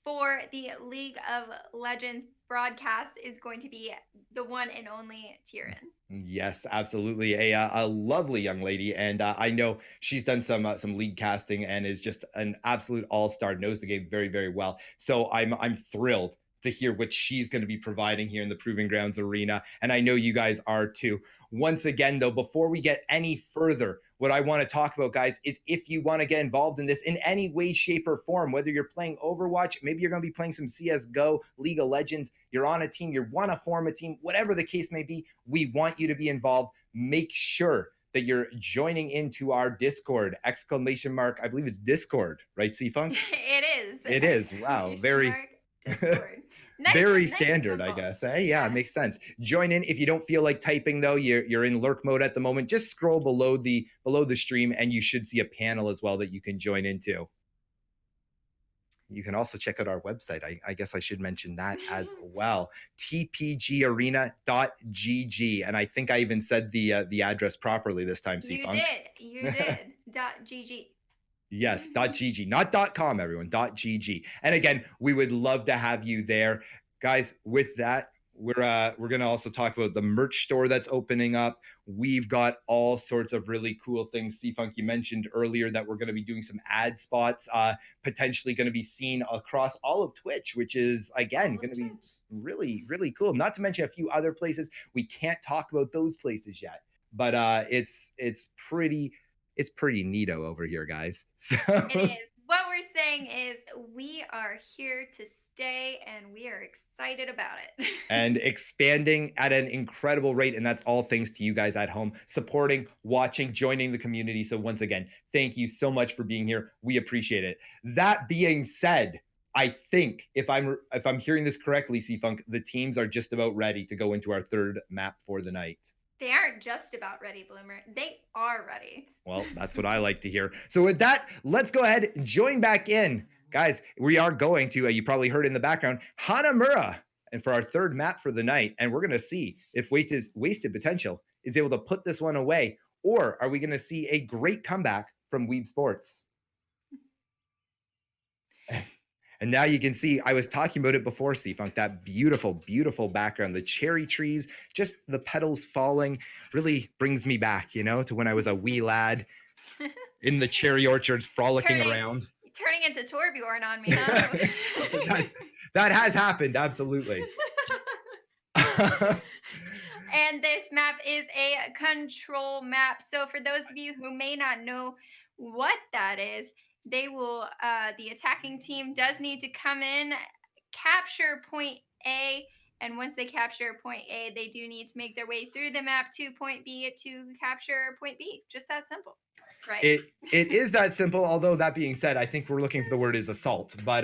for the League of Legends broadcast is going to be the one and only Tyrion. Yes, absolutely. A lovely young lady, and I know she's done some league casting and is just an absolute all star. Knows the game very very well. So I'm thrilled to hear what she's going to be providing here in the Proving Grounds arena, and I know you guys are too. Once again, though, before we get any further, what I want to talk about, guys, is if you want to get involved in this in any way, shape, or form, whether you're playing Overwatch, maybe you're going to be playing some CS:GO, League of Legends, you're on a team, you want to form a team, whatever the case may be, we want you to be involved. Make sure that you're joining into our Discord, exclamation mark. I believe it's Discord, right, C-Funk? It is It is. Wow. exclamation Very, mark Discord. Nice very and nice and standard, I simple. guess. Yeah, Yeah. makes sense. Join in if you don't feel like typing though. You're in lurk mode at the moment. Just scroll below the stream, and you should see a panel as well that you can join into. You can also check out our website. I guess I should mention that as well. tpgarena.gg. And I think I even said the address properly this time, C You Funk. did. You did. .gg. Yes, .gg, not .com, everyone, .gg. And again, we would love to have you there. Guys, with that, we're gonna also talk about the merch store that's opening up. We've got all sorts of really cool things. C-Funk, you mentioned earlier that we're gonna be doing some ad spots, potentially gonna be seen across all of Twitch, which is again All of gonna be Twitch. really, really cool. Not to mention a few other places. We can't talk about those places yet, but it's pretty neato over here, guys. It So, is. What we're saying is we are here to stay and we are excited about it. and expanding at an incredible rate. And that's all thanks to you guys at home, supporting, watching, joining the community. So, once again, thank you so much for being here. We appreciate it. That being said, I think if I'm hearing this correctly, C Funk, the teams are just about ready to go into our third map for the night. They aren't just about ready, Bloomer. They are ready. Well, that's what I like to hear. So, with that, let's go ahead and join back in. Guys, we are going to, you probably heard in the background, Hanamura, and for our third map for the night. And we're going to see if Wasted Potential is able to put this one away, or are we going to see a great comeback from WeebSports? And now you can see, I was talking about it before, C-Funk, that beautiful, beautiful background, the cherry trees, just the petals falling really brings me back, to when I was a wee lad in the cherry orchards frolicking turning around. turning into Torbjorn on me, huh? That has happened, absolutely. And this map is a control map. So for those of you who may not know what that is, the attacking team does need to come in, capture point A, and once they capture point A, they do need to make their way through the map to point B to capture point B. Just that simple. Right. It is that simple. Although that being said, I think we're looking for the word is assault. But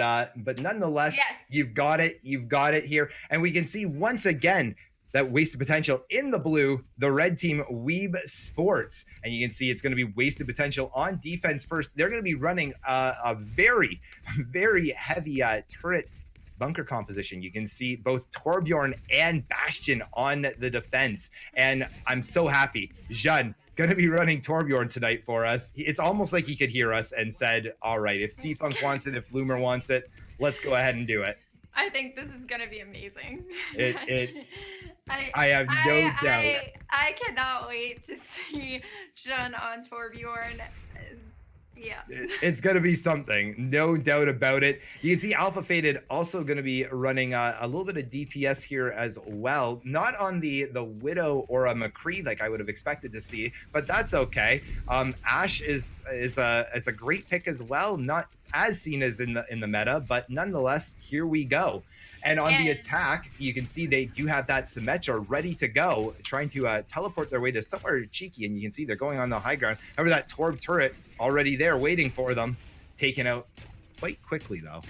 nonetheless, Yes. you've got it here, and we can see once again that Wasted Potential in the blue, the red team WeebSports, and you can see it's going to be Wasted Potential on defense first. They're going to be running a very, very heavy turret bunker composition. You can see both Torbjorn and Bastion on the defense, and I'm so happy. Jeanne going to be running Torbjorn tonight for us. It's almost like he could hear us and said, all right, if C-Funk wants it, if Bloomer wants it, let's go ahead and do it. I think this is going to be amazing. I have no doubt. I cannot wait to see Jeanne on Torbjorn. Yeah. It's going to be something. No doubt about it. You can see Alpha Faded also going to be running a little bit of DPS here as well. Not on the Widow or a McCree like I would have expected to see, but that's okay. Ashe is a great pick as well. Not as seen as in the meta, but nonetheless, here we go. And on the attack, you can see they do have that Symmetra ready to go, trying to teleport their way to somewhere cheeky. And you can see they're going on the high ground. However, that Torb turret already there waiting for them. Taken out quite quickly, though.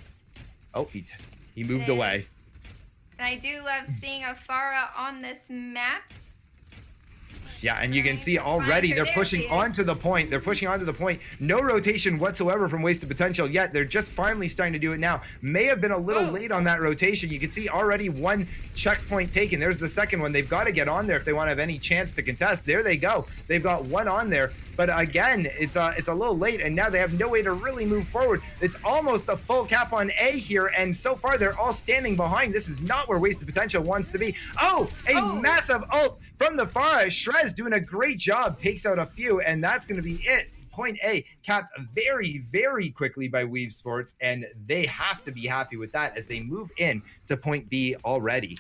Oh, he moved away. And I do love seeing a Pharah on this map. Yeah, and you can see already they're pushing onto the point. They're pushing onto the point. No rotation whatsoever from Wasted Potential yet. They're just finally starting to do it now. May have been a little late on that rotation. You can see already one checkpoint taken. There's the second one. They've got to get on there if they want to have any chance to contest. There they go. They've got one on there. But again, it's a little late, and now they have no way to really move forward. It's almost a full cap on A here, and so far they're all standing behind. This is not where Wasted Potential wants to be. Oh, massive ult from the Pharah. Shrez doing a great job, takes out a few, and that's going to be it. Point A capped very, very quickly by WeebSports, and they have to be happy with that as they move in to point B already.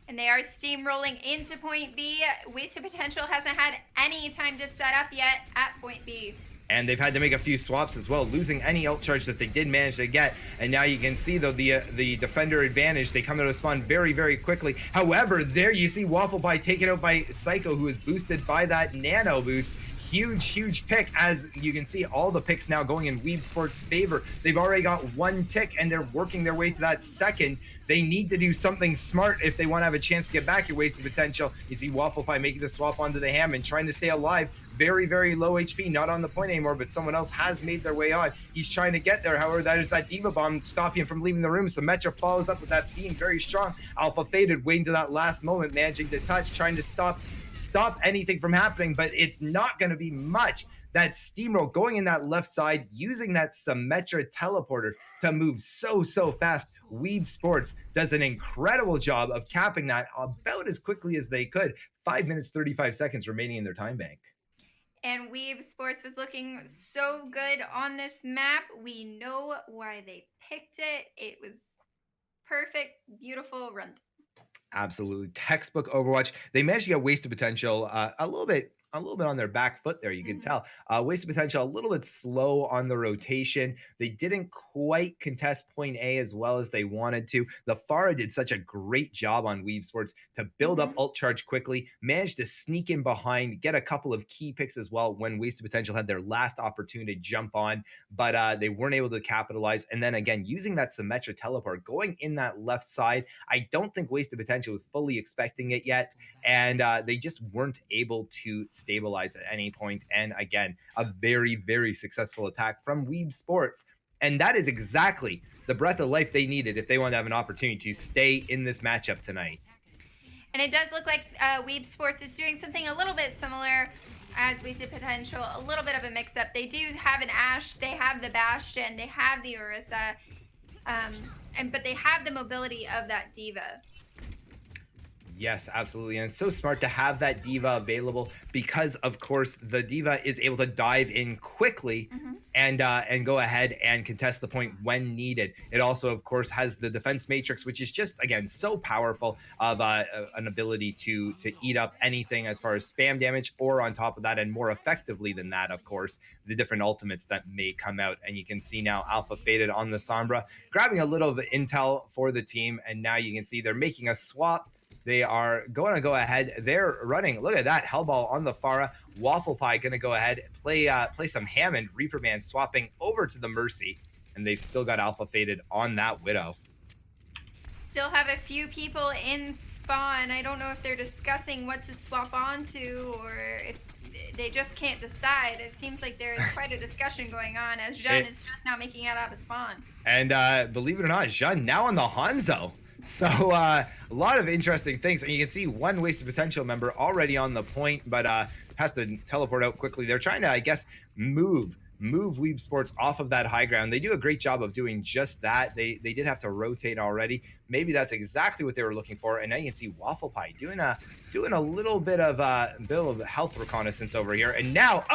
And they are steamrolling into point B. Wasted Potential hasn't had any time to set up yet at point B. And they've had to make a few swaps as well, losing any ult charge that they did manage to get. And now you can see, though, the defender advantage. They come out of spawn very, very quickly. However, there you see Waffle Pie taken out by Psycho, who is boosted by that nano boost. Huge pick, as you can see all the picks now going in WeebSports' favor. They've already got one tick, and they're working their way to that second. They need to do something smart if they want to have a chance to get back your Wasted Potential. You see Waffle Pie making the swap onto the Hammond, trying to stay alive. very, very low HP, not on the point anymore, but someone else has made their way on. He's trying to get there. However, that is that Diva Bomb stopping him from leaving the room. So Metra follows up with that beam very strong. Alpha Faded waiting to that last moment, managing to touch, trying to stop anything from happening, but it's not going to be much. That steamroll going in that left side, using that Symmetra teleporter to move so fast. WeebSports does an incredible job of capping that about as quickly as they could. 5 minutes, 35 seconds remaining in their time bank. And Weeb Sports was looking so good on this map. We know why they picked it. It was perfect, beautiful run. Absolutely textbook Overwatch. They managed to get wasted potential a little bit on their back foot there. You can Mhm. tell wasted potential a little bit slow on the rotation. They didn't quite contest point A as well as they wanted to. The Pharah did such a great job on Weave Sports to build up Mhm. ult charge quickly, managed to sneak in behind, get a couple of key picks as well when wasted potential had their last opportunity to jump on, but they weren't able to capitalize. And then again, using that Symmetra teleport, going in that left side, I don't think Wasted Potential was fully expecting it yet, and they just weren't able to stabilize at any point. And again, a very, very successful attack from Weeb Sports. And that is exactly the breath of life they needed if they want to have an opportunity to stay in this matchup tonight. And it does look like Weeb Sports is doing something a little bit similar as Wasted Potential, a little bit of a mix up. They do have an Ash, they have the Bastion, they have the Orisa, and but they have the mobility of that Diva. Yes, absolutely. And it's so smart to have that diva available because of course the diva is able to dive in quickly Mhm. and go ahead and contest the point when needed. It also of course has the defense matrix, which is just again so powerful of an ability to eat up anything as far as spam damage, or on top of that and more effectively than that, of course, the different ultimates that may come out. And you can see now Alpha Faded on the Sombra grabbing a little of intel for the team, and now you can see they're making a swap. They are going to go ahead. They're running. Look at that Hellball on the Pharah. Waffle Pie going to go ahead play some Hammond. Reaper Man swapping over to the Mercy, and they've still got Alpha Faded on that Widow. Still have a few people in spawn. I don't know if they're discussing what to swap onto or if they just can't decide. It seems like there is quite a discussion going on as Jun It is just now making it out of spawn. And believe it or not, Jean now on the Hanzo. So a lot of interesting things. And you can see one wasted potential member already on the point, but has to teleport out quickly. They're trying to, I guess, move Weeb Sports off of that high ground. They do a great job of doing just that. They did have to rotate already. Maybe that's exactly what they were looking for. And now you can see Waffle Pie doing a little bit of health reconnaissance over here. And now,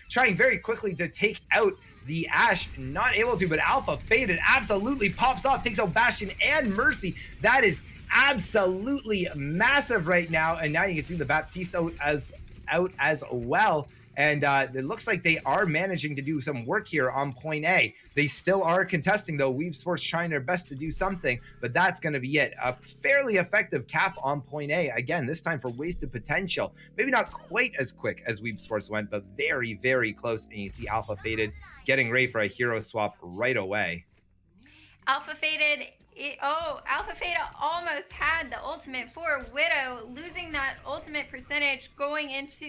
trying very quickly to take out the Ash, not able to, but Alpha Faded absolutely pops off, takes out Bastion and Mercy. That is absolutely massive right now. And now you can see the Baptiste out as well. And it looks like they are managing to do some work here on point A. They still are contesting, though. Weeb Sports trying their best to do something, but that's going to be it. A fairly effective cap on point A. Again, this time for wasted potential. Maybe not quite as quick as Weeb Sports went, but very, very close. And you can see Alpha Faded getting ready for a hero swap right away. Alpha Faded. Alpha Faded almost had the ultimate for Widow, losing that ultimate percentage going into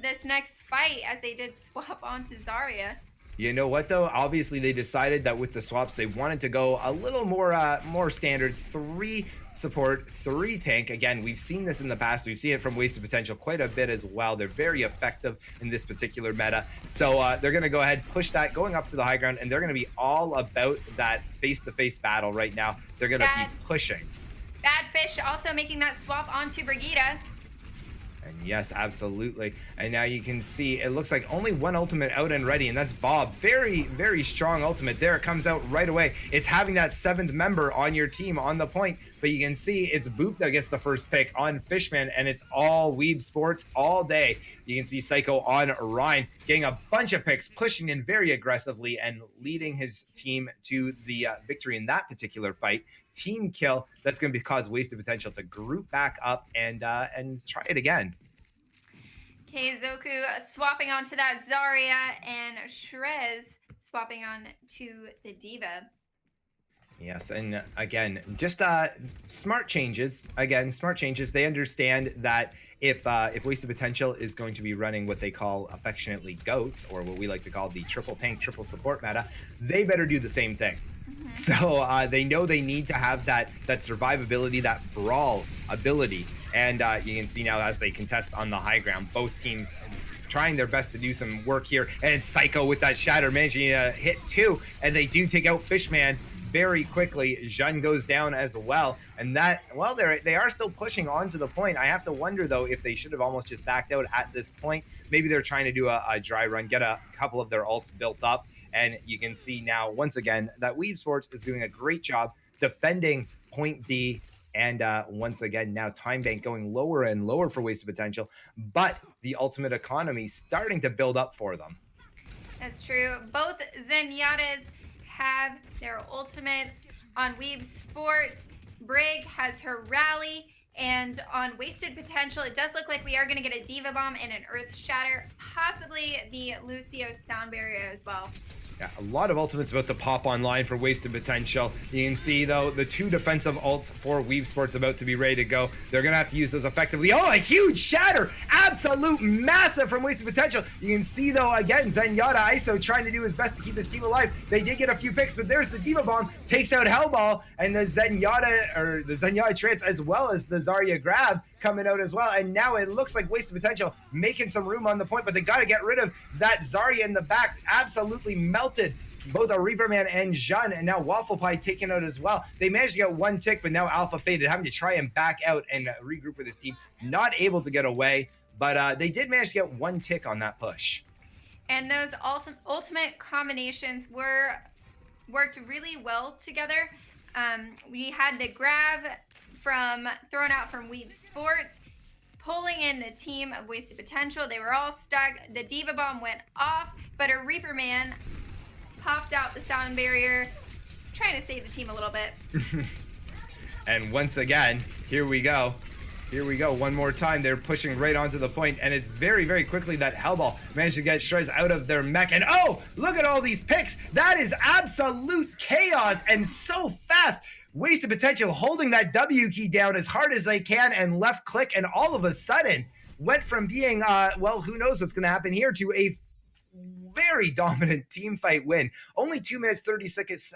this next fight as they did swap onto Zarya. You know what though? Obviously, they decided that with the swaps, they wanted to go a little more standard. 3 support, 3 tank. Again, we've seen this in the past. We've seen it from Wasted Potential quite a bit as well. They're very effective in this particular meta. So they're going to go ahead, push that, going up to the high ground, and they're going to be all about that face-to-face battle right now. They're going to be Bad, pushing. Bad Fish also making that swap onto Brigitte. And yes, absolutely. And now you can see it looks like only one ultimate out and ready, and that's Bob. Very, very strong ultimate. There it comes out right away. It's having that 7th member on your team on the point, but you can see it's Boop that gets the first pick on Fishman, and it's all Weeb Sports all day. You can see Psycho on Ryan getting a bunch of picks, pushing in very aggressively and leading his team to the victory in that particular fight. Team kill that's going to cause Wasted Potential to group back up and try it again. Keizoku swapping onto that Zarya and Shrez swapping on to the Diva. Yes, and again, just smart changes. Again, smart changes. They understand that if Wasted Potential is going to be running what they call affectionately goats, or what we like to call the triple tank, triple support meta, they better do the same thing. Hmm. So they know they need to have that survivability, that brawl ability, and you can see now as they contest on the high ground, both teams trying their best to do some work here. And Psycho with that shatter managing to hit two, and they do take out Fishman very quickly. Jean goes down as well, and that well, they are still pushing on to the point. I have to wonder though if they should have almost just backed out at this point. Maybe they're trying to do a dry run, get a couple of their ults built up, and you can see now once again that WeebSports is doing a great job defending point B. And once again, now Time Bank going lower and lower for Wasted Potential, but the ultimate economy starting to build up for them. That's true. Both Zenyatta's have their ultimates. On Weeb Sports, Brig has her rally. And on Wasted Potential, it does look like we are going to get a Diva Bomb and an Earth Shatter, possibly the Lucio Sound Barrier as well. Yeah, a lot of ultimates about to pop online for Wasted Potential. You can see, though, the two defensive ults for WeebSports about to be ready to go. They're going to have to use those effectively. Oh, a huge shatter! Absolute massive from Wasted Potential. You can see, though, again, Zenyatta ISO trying to do his best to keep his team alive. They did get a few picks, but there's the Diva Bomb, takes out Hellball, and the Zenyatta Trance, as well as the Zarya Grab coming out as well. And now it looks like Wasted Potential making some room on the point, but they got to get rid of that Zarya in the back. Absolutely melted both a Reaper Man and Jean, and now Waffle Pie taken out as well. They managed to get one tick, but now Alpha Faded having to try and back out and regroup with his team. Not able to get away, but they did manage to get one tick on that push. And those ultimate combinations worked really well together. We had the grab from thrown out from Weeb Sports, pulling in the team of Wasted Potential. They were all stuck. The Diva Bomb went off, but a Reaper Man popped out the sound barrier, trying to save the team a little bit. And once again, here we go. Here we go. One more time. They're pushing right onto the point, and it's very, very quickly that Hellball managed to get Shrez out of their mech. And oh, look at all these picks. That is absolute chaos and so fast. Wasted Potential holding that W key down as hard as they can and left click, and all of a sudden went from being, well, who knows what's going to happen here, to a very dominant team fight win. Only 2 minutes 36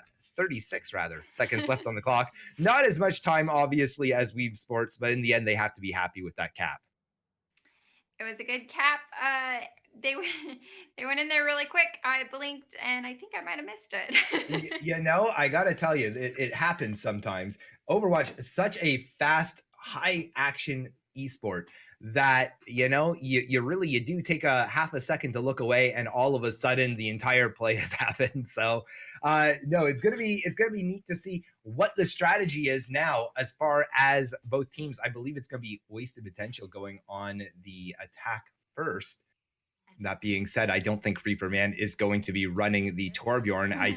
seconds left on the clock. Not as much time, obviously, as WeebSports, but in the end, they have to be happy with that cap. It was a good cap. They they went in there really quick. I blinked and I think I might have missed it. You know, I gotta tell you, it happens sometimes. Overwatch is such a fast, high action esport that you really you do take a half a second to look away, and all of a sudden the entire play has happened. So no, it's gonna be neat to see what the strategy is now as far as both teams. I believe it's gonna be Wasted Potential going on the attack first. That being said, I don't think Reaper Man is going to be running the Torbjorn. I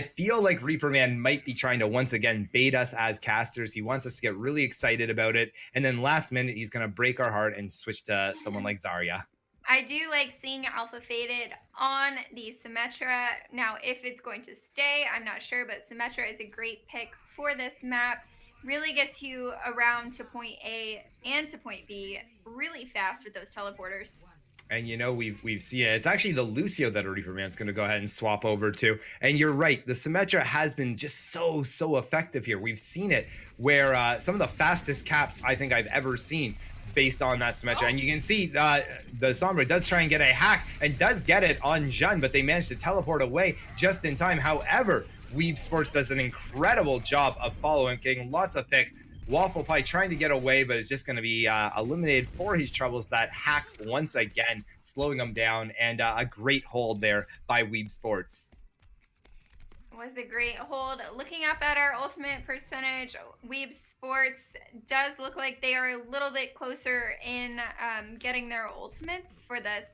feel like Reaper Man might be trying to once again bait us as casters. He wants us to get really excited about it, and then last minute he's going to break our heart and switch to someone like Zarya. I do like seeing Alpha Faded on the Symmetra. Now, if it's going to stay, I'm not sure, but Symmetra is a great pick for this map. Really gets you around to point A and to point B really fast with those teleporters. And we've seen it. It's actually the Lucio that Reaper Man's going to go ahead and swap over to. And you're right, the Symmetra has been just so effective here. We've seen it where some of the fastest caps I think I've ever seen based on that Symmetra. Oh. And you can see the Sombra does try and get a hack and does get it on Jean, but they managed to teleport away just in time. However, WeebSports does an incredible job of following, getting lots of pick. Waffle Pie trying to get away, but it's just going to be eliminated for his troubles. That hack once again slowing him down, and a great hold there by WeebSports. Was a great hold. Looking up at our ultimate percentage, WeebSports does look like they are a little bit closer in getting their ultimates for this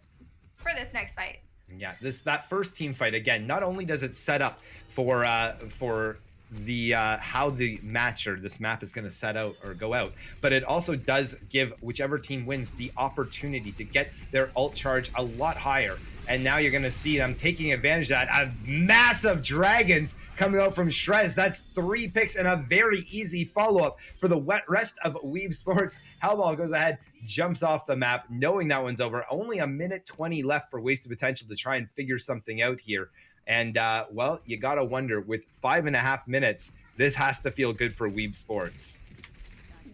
next fight. Yeah, that first team fight again. Not only does it set up for the how the match or this map is going to set out or go out, but it also does give whichever team wins the opportunity to get their ult charge a lot higher. And now you're going to see them taking advantage of that. Massive dragons coming out from Shrez. That's 3 picks and a very easy follow-up for the rest of Weeb Sports. Hellball goes ahead, jumps off the map, knowing that one's over. Only a minute 20 left for Wasted Potential to try and figure something out here. And, well, you got to wonder, with 5.5 minutes, this has to feel good for Weeb Sports.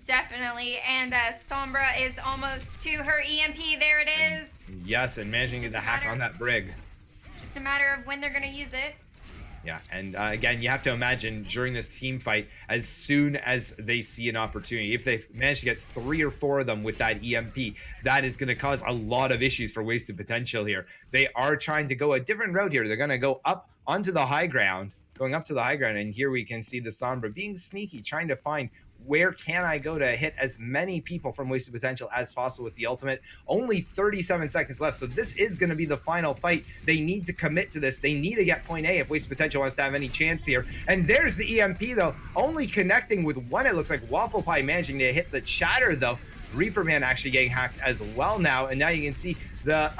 Definitely. And Sombra is almost to her EMP. There it is. Yes, and managing to hack on that brig. Just a matter of when they're going to use it. Yeah, and again, you have to imagine during this team fight, as soon as they see an opportunity, if they manage to get 3 or 4 of them with that EMP, that is going to cause a lot of issues for Wasted Potential here. They are trying to go a different route here. They're going to go up onto the high ground, going up to the high ground, and here we can see the Sombra being sneaky, trying to find where can I go to hit as many people from Wasted Potential as possible with the ultimate. Only 37 seconds left, so this is going to be the final fight. They need to commit to this. They need to get point A if Wasted Potential wants to have any chance here. And there's the EMP, though, only connecting with one. It looks like Waffle Pie managing to hit the chatter, though. Reaper Man actually getting hacked as well now, and now you can see the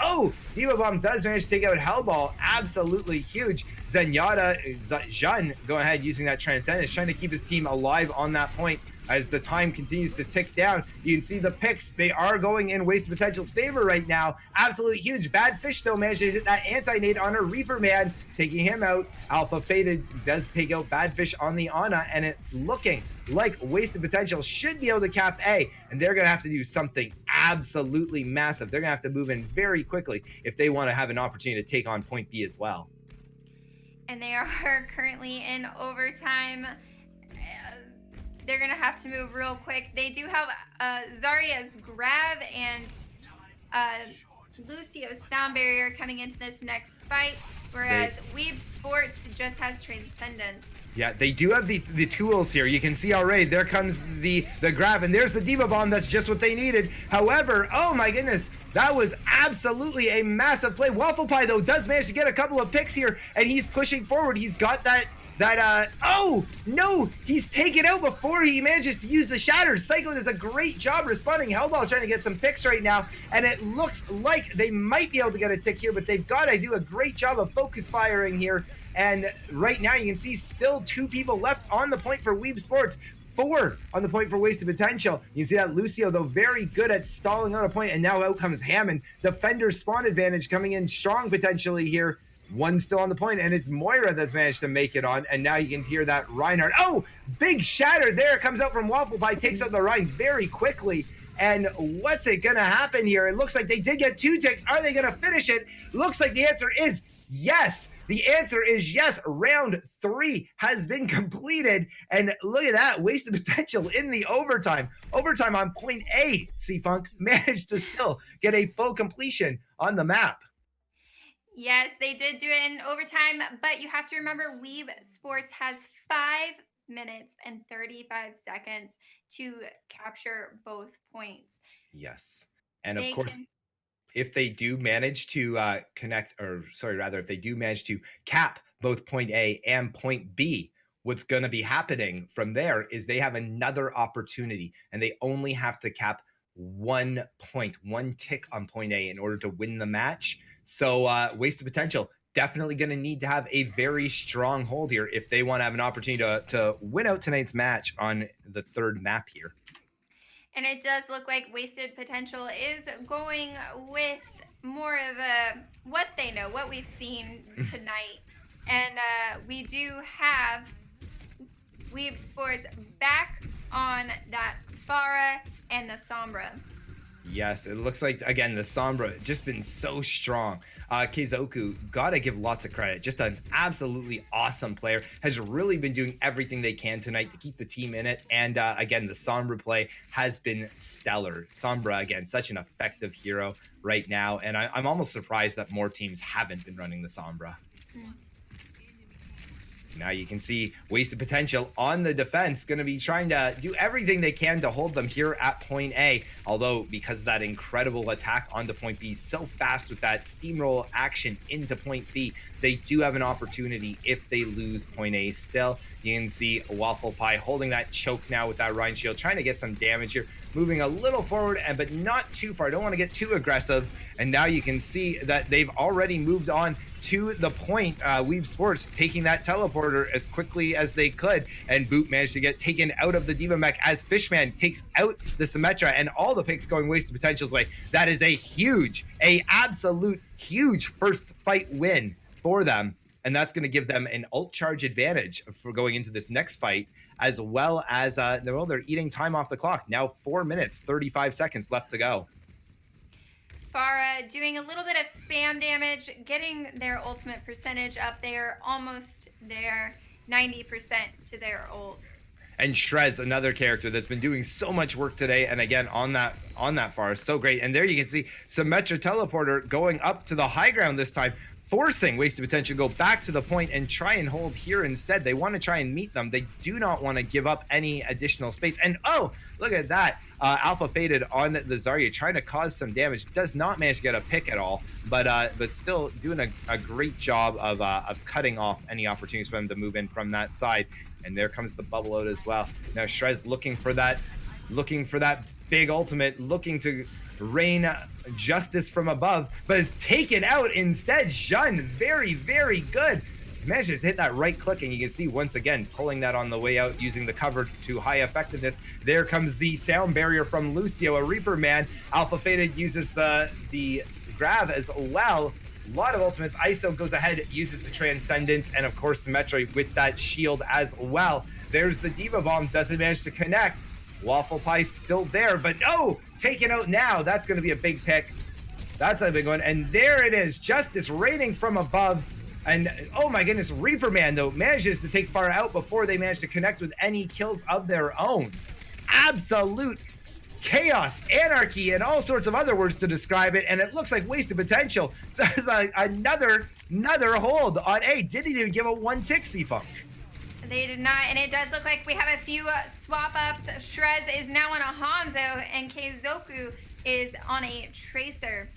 Diva Bomb does manage to take out Hellball. Absolutely huge. Zenyatta Zhun go ahead using that Transcendence, trying to keep his team alive on that point as the time continues to tick down. You can see the picks, they are going in Wasted Potential's favor right now. Absolutely huge. Bad Fish though manages to hit that anti-nade on a Reaper Man, taking him out. Alpha Faded does take out Bad Fish on the Ana, and it's looking like Wasted Potential should be able to cap A, and they're gonna have to do something absolutely massive. They're gonna have to move in very quickly if they want to have an opportunity to take on point B as well. And they are currently in overtime. They're going to have to move real quick. They do have Zarya's grab and Lucio's sound barrier coming into this next fight, whereas WeebSports just has Transcendence. Yeah, they do have the tools here. You can see already, there comes the grab, and there's the Diva Bomb. That's just what they needed. However, oh my goodness, that was absolutely a massive play. Waffle Pie, though, does manage to get a couple of picks here, and he's pushing forward. He's got oh no, he's taken out before he manages to use the shatters. Psycho does a great job responding. Hellball trying to get some picks right now, and it looks like they might be able to get a tick here, but they've got to do a great job of focus firing here. And right now you can see still 2 people left on the point for Weeb Sports. 4 on the point for Wasted Potential. You can see that Lucio, though, very good at stalling on a point, and now out comes Hammond. Defender spawn advantage coming in strong potentially here. 1 still on the point, and it's Moira that's managed to make it on, and now you can hear that Reinhardt. Oh, big shatter there. Comes out from Waffle Pie, takes out the Rein very quickly. And what's it gonna happen here? It looks like they did get 2 ticks. Are they gonna finish it? Looks like the answer is yes. The answer is yes. Round 3 has been completed. And look at that, Wasted Potential in the overtime. Overtime on point A, C-Funk managed to still get a full completion on the map. Yes, they did do it in overtime, but you have to remember WeebSports has 5 minutes and 35 seconds to capture both points. Yes. And of course, if they do manage to if they do manage to cap both point A and point B, what's going to be happening from there is they have another opportunity, and they only have to cap 1 point, 1 tick on point A in order to win the match. So Wasted Potential definitely going to need to have a very strong hold here if they want to have an opportunity to win out tonight's match on the 3rd map here. And it does look like Wasted Potential is going with more of what they know, what we've seen tonight. And we do have WeebSports back on that Pharah and the Sombra. Yes, it looks like, again, the Sombra just been so strong. Keizoku, gotta give lots of credit. Just an absolutely awesome player. Has really been doing everything they can tonight to keep the team in it. And again, the Sombra play has been stellar. Sombra, again, such an effective hero right now. And I'm almost surprised that more teams haven't been running the Sombra. Now you can see Wasted Potential on the defense, going to be trying to do everything they can to hold them here at point A. Although, because of that incredible attack onto point B so fast with that steamroll action into point B, they do have an opportunity if they lose point A still. You can see Waffle Pie holding that choke now with that Rhine Shield, trying to get some damage here, moving a little forward, but not too far. I don't want to get too aggressive. And now you can see that they've already moved on to the point. WeebSports taking that teleporter as quickly as they could, and Boot managed to get taken out of the Diva mech as Fishman takes out the Symmetra, and all the picks going Wasted Potential's way. That is a absolute huge first fight win for them, and that's going to give them an ult charge advantage for going into this next fight, as well as well, they're eating time off the clock now. 4 minutes 35 seconds left to go. Pharah doing a little bit of spam damage, getting their ultimate percentage up there, almost there, 90% to their ult. And Shrez, another character that's been doing so much work today, and again on that far, so great. And there you can see Symmetra teleporter going up to the high ground this time, forcing Wasted Potential to go back to the point and try and hold here instead. They want to try and meet them. They do not want to give up any additional space. And oh, look at that. Alpha Faded on the Zarya, trying to cause some damage. Does not manage to get a pick at all, but still doing a great job of cutting off any opportunities for them to move in from that side. And there comes the bubble out as well. Now Shrez looking for that big ultimate, looking to rain justice from above, but is taken out instead. Jun, very, very good. Manages to hit that right click, and you can see once again pulling that on the way out, using the cover to high effectiveness. There comes the sound barrier from Lucio, a Reaper man. Alpha Faded uses the grab as well. A lot of ultimates. ISO goes ahead, uses the Transcendence, and of course Symmetra with that shield as well. There's the Diva Bomb, doesn't manage to connect. Waffle Pie's still there, but no! Taken out now. That's going to be a big pick. That's a big one. And there it is. Justice raining from above. And oh my goodness, Reaper Man, though, manages to take Pharah out before they manage to connect with any kills of their own. Absolute chaos, anarchy, and all sorts of other words to describe it. And it looks like Wasted Potential does another hold on A. Didn't even give a one tick, C-Funk. They did not, and it does look like we have a few swap-ups. Shrez is now on a Hanzo, and Keizoku is on a Tracer.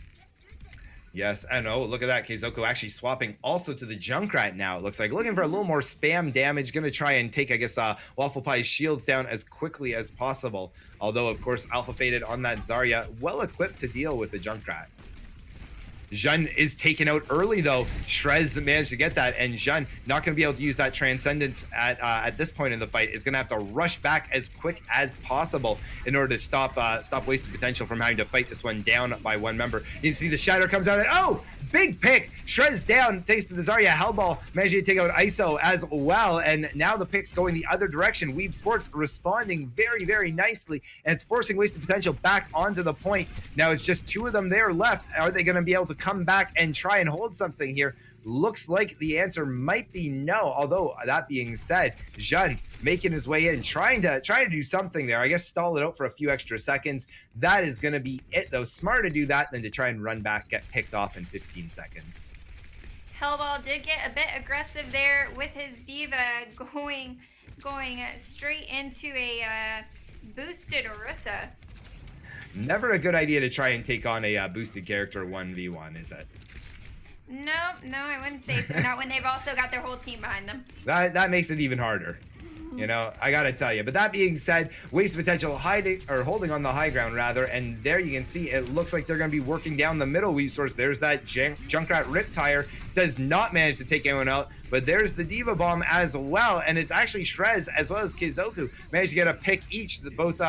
Yes, I know. Look at that. Keizoku actually swapping also to the Junkrat now, it looks like. Looking for a little more spam damage. Going to try and take, I guess, Waffle Pie's shields down as quickly as possible. Although, of course, Alpha Faded on that Zarya, well-equipped to deal with the Junkrat. Jun is taken out early, though. Shrez managed to get that, and Jun not going to be able to use that Transcendence at this point in the fight. Is going to have to rush back as quick as possible in order to stop Wasted Potential from having to fight this one down by one member. You can see the Shatter comes out, and oh! Big pick. Shrez down, takes to the Zarya. Hellball managing to take out ISO as well. And now the pick's going the other direction. WeebSports responding very, very nicely. And it's forcing Wasted Potential back onto the point. Now it's just two of them there left. Are they going to be able to come back and try and hold something here? Looks like the answer might be no. Although, that being said, Jun making his way in, trying to do something there. I guess stall it out for a few extra seconds. That is going to be it, though. Smarter to do that than to try and run back, get picked off in 15 seconds. Hellball did get a bit aggressive there with his Diva going straight into a boosted Orisa. Never a good idea to try and take on a boosted character 1v1, is it? No, I wouldn't say so. Not when they've also got their whole team behind them. That makes it even harder. You know, I gotta tell you. But that being said, Wasted Potential holding on the high ground rather, and there you can see it looks like they're gonna be working down the middle. WeebSports. There's that Junkrat Riptire, does not manage to take anyone out, but there's the Diva Bomb as well, and it's actually Shrez as well as Keizoku managed to get a pick each. Both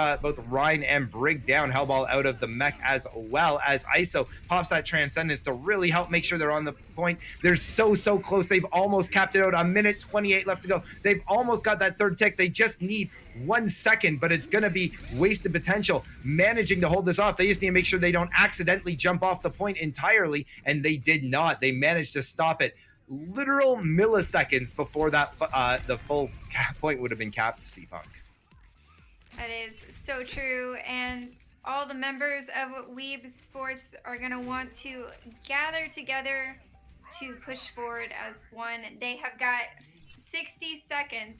Ryan and Brig down. Hellball out of the mech as well as ISO pops that Transcendence to really help make sure they're on the point. They're so close. They've almost capped it out. A minute 28 left to go. They've almost got that third tick. They just need 1 second, but it's going to be Wasted Potential managing to hold this off. They just need to make sure they don't accidentally jump off the point entirely, and they did not. They managed to stop it literal milliseconds before that the full point would have been capped. C-Funk. That is so true, and all the members of WeebSports are going to want to gather together to push forward as one. They have got 60 seconds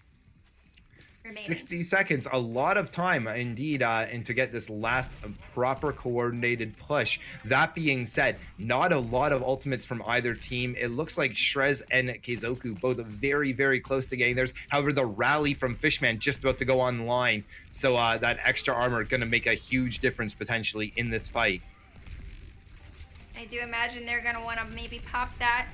remaining. 60 seconds, a lot of time indeed, and to get this last proper coordinated push. That being said, not a lot of ultimates from either team. It looks like Shrez and Keizoku both very close to getting theirs. However, the rally from Fishman just about to go online, so that extra armor going to make a huge difference potentially in this fight. I do imagine they're going to want to maybe pop that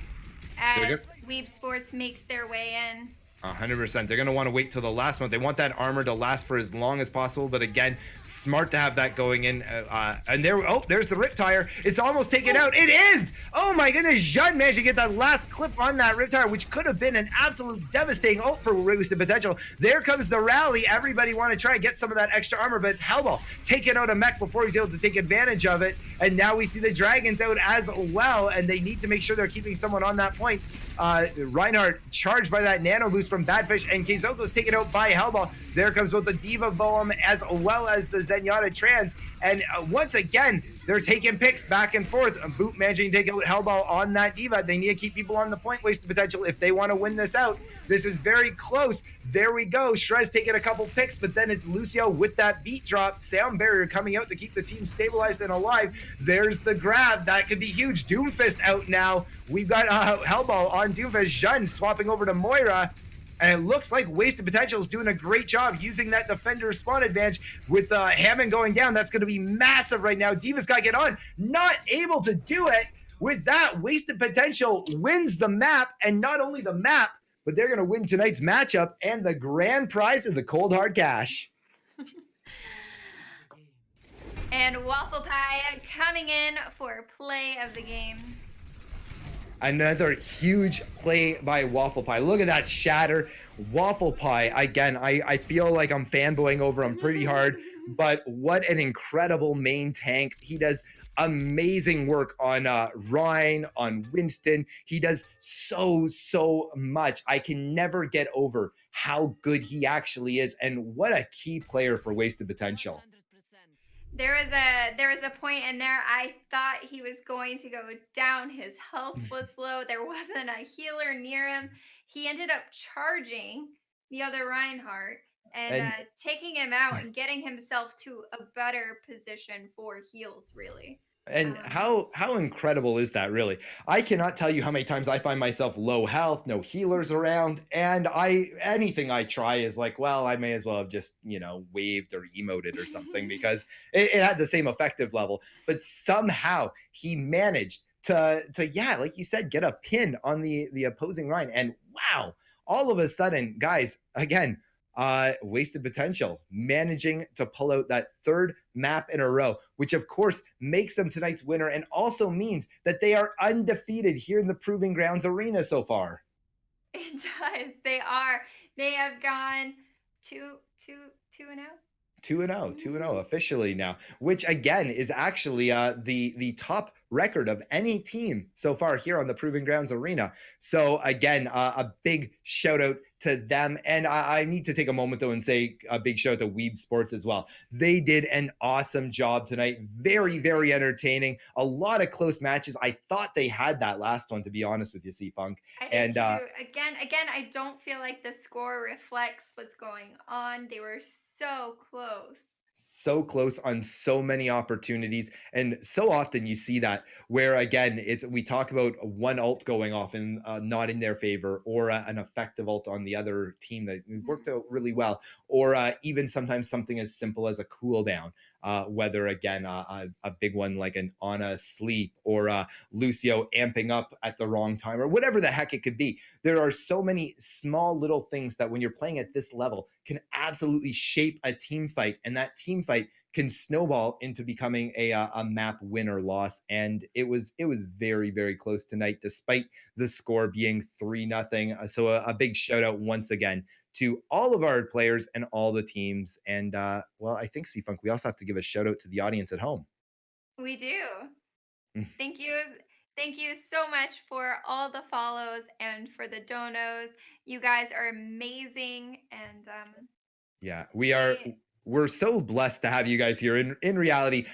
They're as good. Weeb Sports makes their way in. 100%. They're going to want to wait till the last month. They want that armor to last for as long as possible. But again, smart to have that going in. And there, oh, there's the rip tire. It's almost taken Oh, out. It is. Oh my goodness. Jean managed to get that last clip on that rip tire, which could have been an absolute devastating ult for Wasted Potential. There comes the rally. Everybody want to try and get some of that extra armor, but it's Hellball taking out a mech before he's able to take advantage of it. And now we see the Dragons out as well, and they need to make sure they're keeping someone on that point. Reinhardt charged by that nano boost from Badfish, and Keizoko's taken out by Hellball. There comes both the Diva Golem as well as the Zenyatta Trans. And once again, they're taking picks back and forth. Boot managing to take out Hellball on that Diva. They need to keep people on the point, Wasted Potential, if they want to win this out. This is very close. There we go. Shrez taking a couple picks, but then it's Lucio with that beat drop. Sound barrier coming out to keep the team stabilized and alive. There's the grab. That could be huge. Doomfist out now. We've got Hellball on Doomfist. Jun swapping over to Moira. And it looks like Wasted Potential is doing a great job using that defender spawn advantage with Hammond going down. That's going to be massive right now. Divas got to get on. Not able to do it. With that, Wasted Potential wins the map. And not only the map, but they're going to win tonight's matchup and the grand prize of the cold hard cash. and Waffle Pie coming in for play of the game. Another huge play by Waffle Pie. Look at that shatter. Waffle Pie, again, I feel like I'm fanboying over him pretty hard, but what an incredible main tank. He does amazing work on Ryan, on Winston. He does so much. I can never get over how good he actually is, and what a key player for Wasted Potential. There was a point in there I thought he was going to go down. His health was low. There wasn't a healer near him. He ended up charging the other Reinhardt and And taking him out and getting himself to a better position for heals. Really, And how incredible is that, really? I cannot tell you how many times I find myself low health, no healers around, and I anything I try is like, well, I may as well have just waved or emoted or something because it had the same effective level. But somehow he managed to yeah, like you said, get a pin on the opposing Ryan, and wow, all of a sudden, guys, again, Wasted Potential managing to pull out that third map in a row, which of course makes them tonight's winner and also means that they are undefeated here in the Proving Grounds Arena so far. it does. They are. They have gone two and out. 2-0, 2-0 officially now, which again is actually the top record of any team so far here on the Proving Grounds Arena. So again, a big shout out to them, and I need to take a moment though and say a big shout out to WeebSports as well. They did an awesome job tonight. Very entertaining. A lot of close matches. I thought they had that last one, to be honest with you, C Funk, I did and too. Again, I don't feel like the score reflects what's going on. They were so close. so close on so many opportunities, and so often you see that where again it's we talk about one ult going off and not in their favor, or an effective ult on the other team that worked out really well, or even sometimes something as simple as a cooldown, whether again a big one like an Ana sleep, or Lucio amping up at the wrong time, or whatever the heck it could be. There are so many small little things that when you're playing at this level can absolutely shape a team fight, and that team fight can snowball into becoming a map win or loss. And it was very close tonight, despite the score being 3-0. So a big shout out once again to all of our players and all the teams. And well, I think C Funk, we also have to give a shout out to the audience at home. We do. Thank you. Thank you so much for all the follows and for the donos. You guys are amazing and Yeah, we we're so blessed to have you guys here. In reality,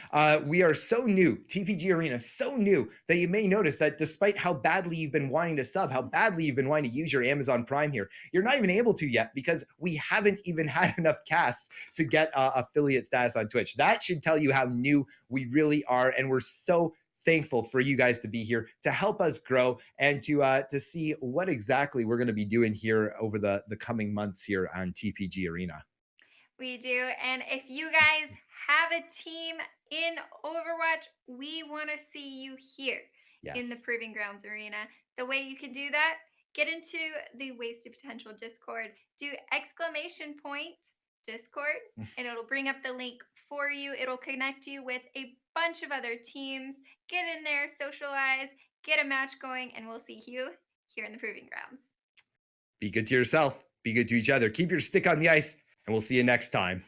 we are so new, TPG Arena, so new that you may notice that despite how badly you've been wanting to sub, how badly you've been wanting to use your Amazon Prime here, you're not even able to yet because we haven't even had enough casts to get affiliate status on Twitch. That should tell you how new we really are, and we're so thankful for you guys to be here to help us grow and to see what exactly we're going to be doing here over the coming months here on TPG Arena. we do. And if you guys have a team in Overwatch, we want to see you here in the Yes. Proving Grounds Arena. The way you can do that, get into the Wasted Potential Discord, do exclamation point Discord, and it'll bring up the link for you. It'll connect you with a bunch of other teams. Get in there, socialize, get a match going, and we'll see you here in the Proving Grounds. Be good to yourself. Be good to each other. Keep your stick on the ice, and we'll see you next time.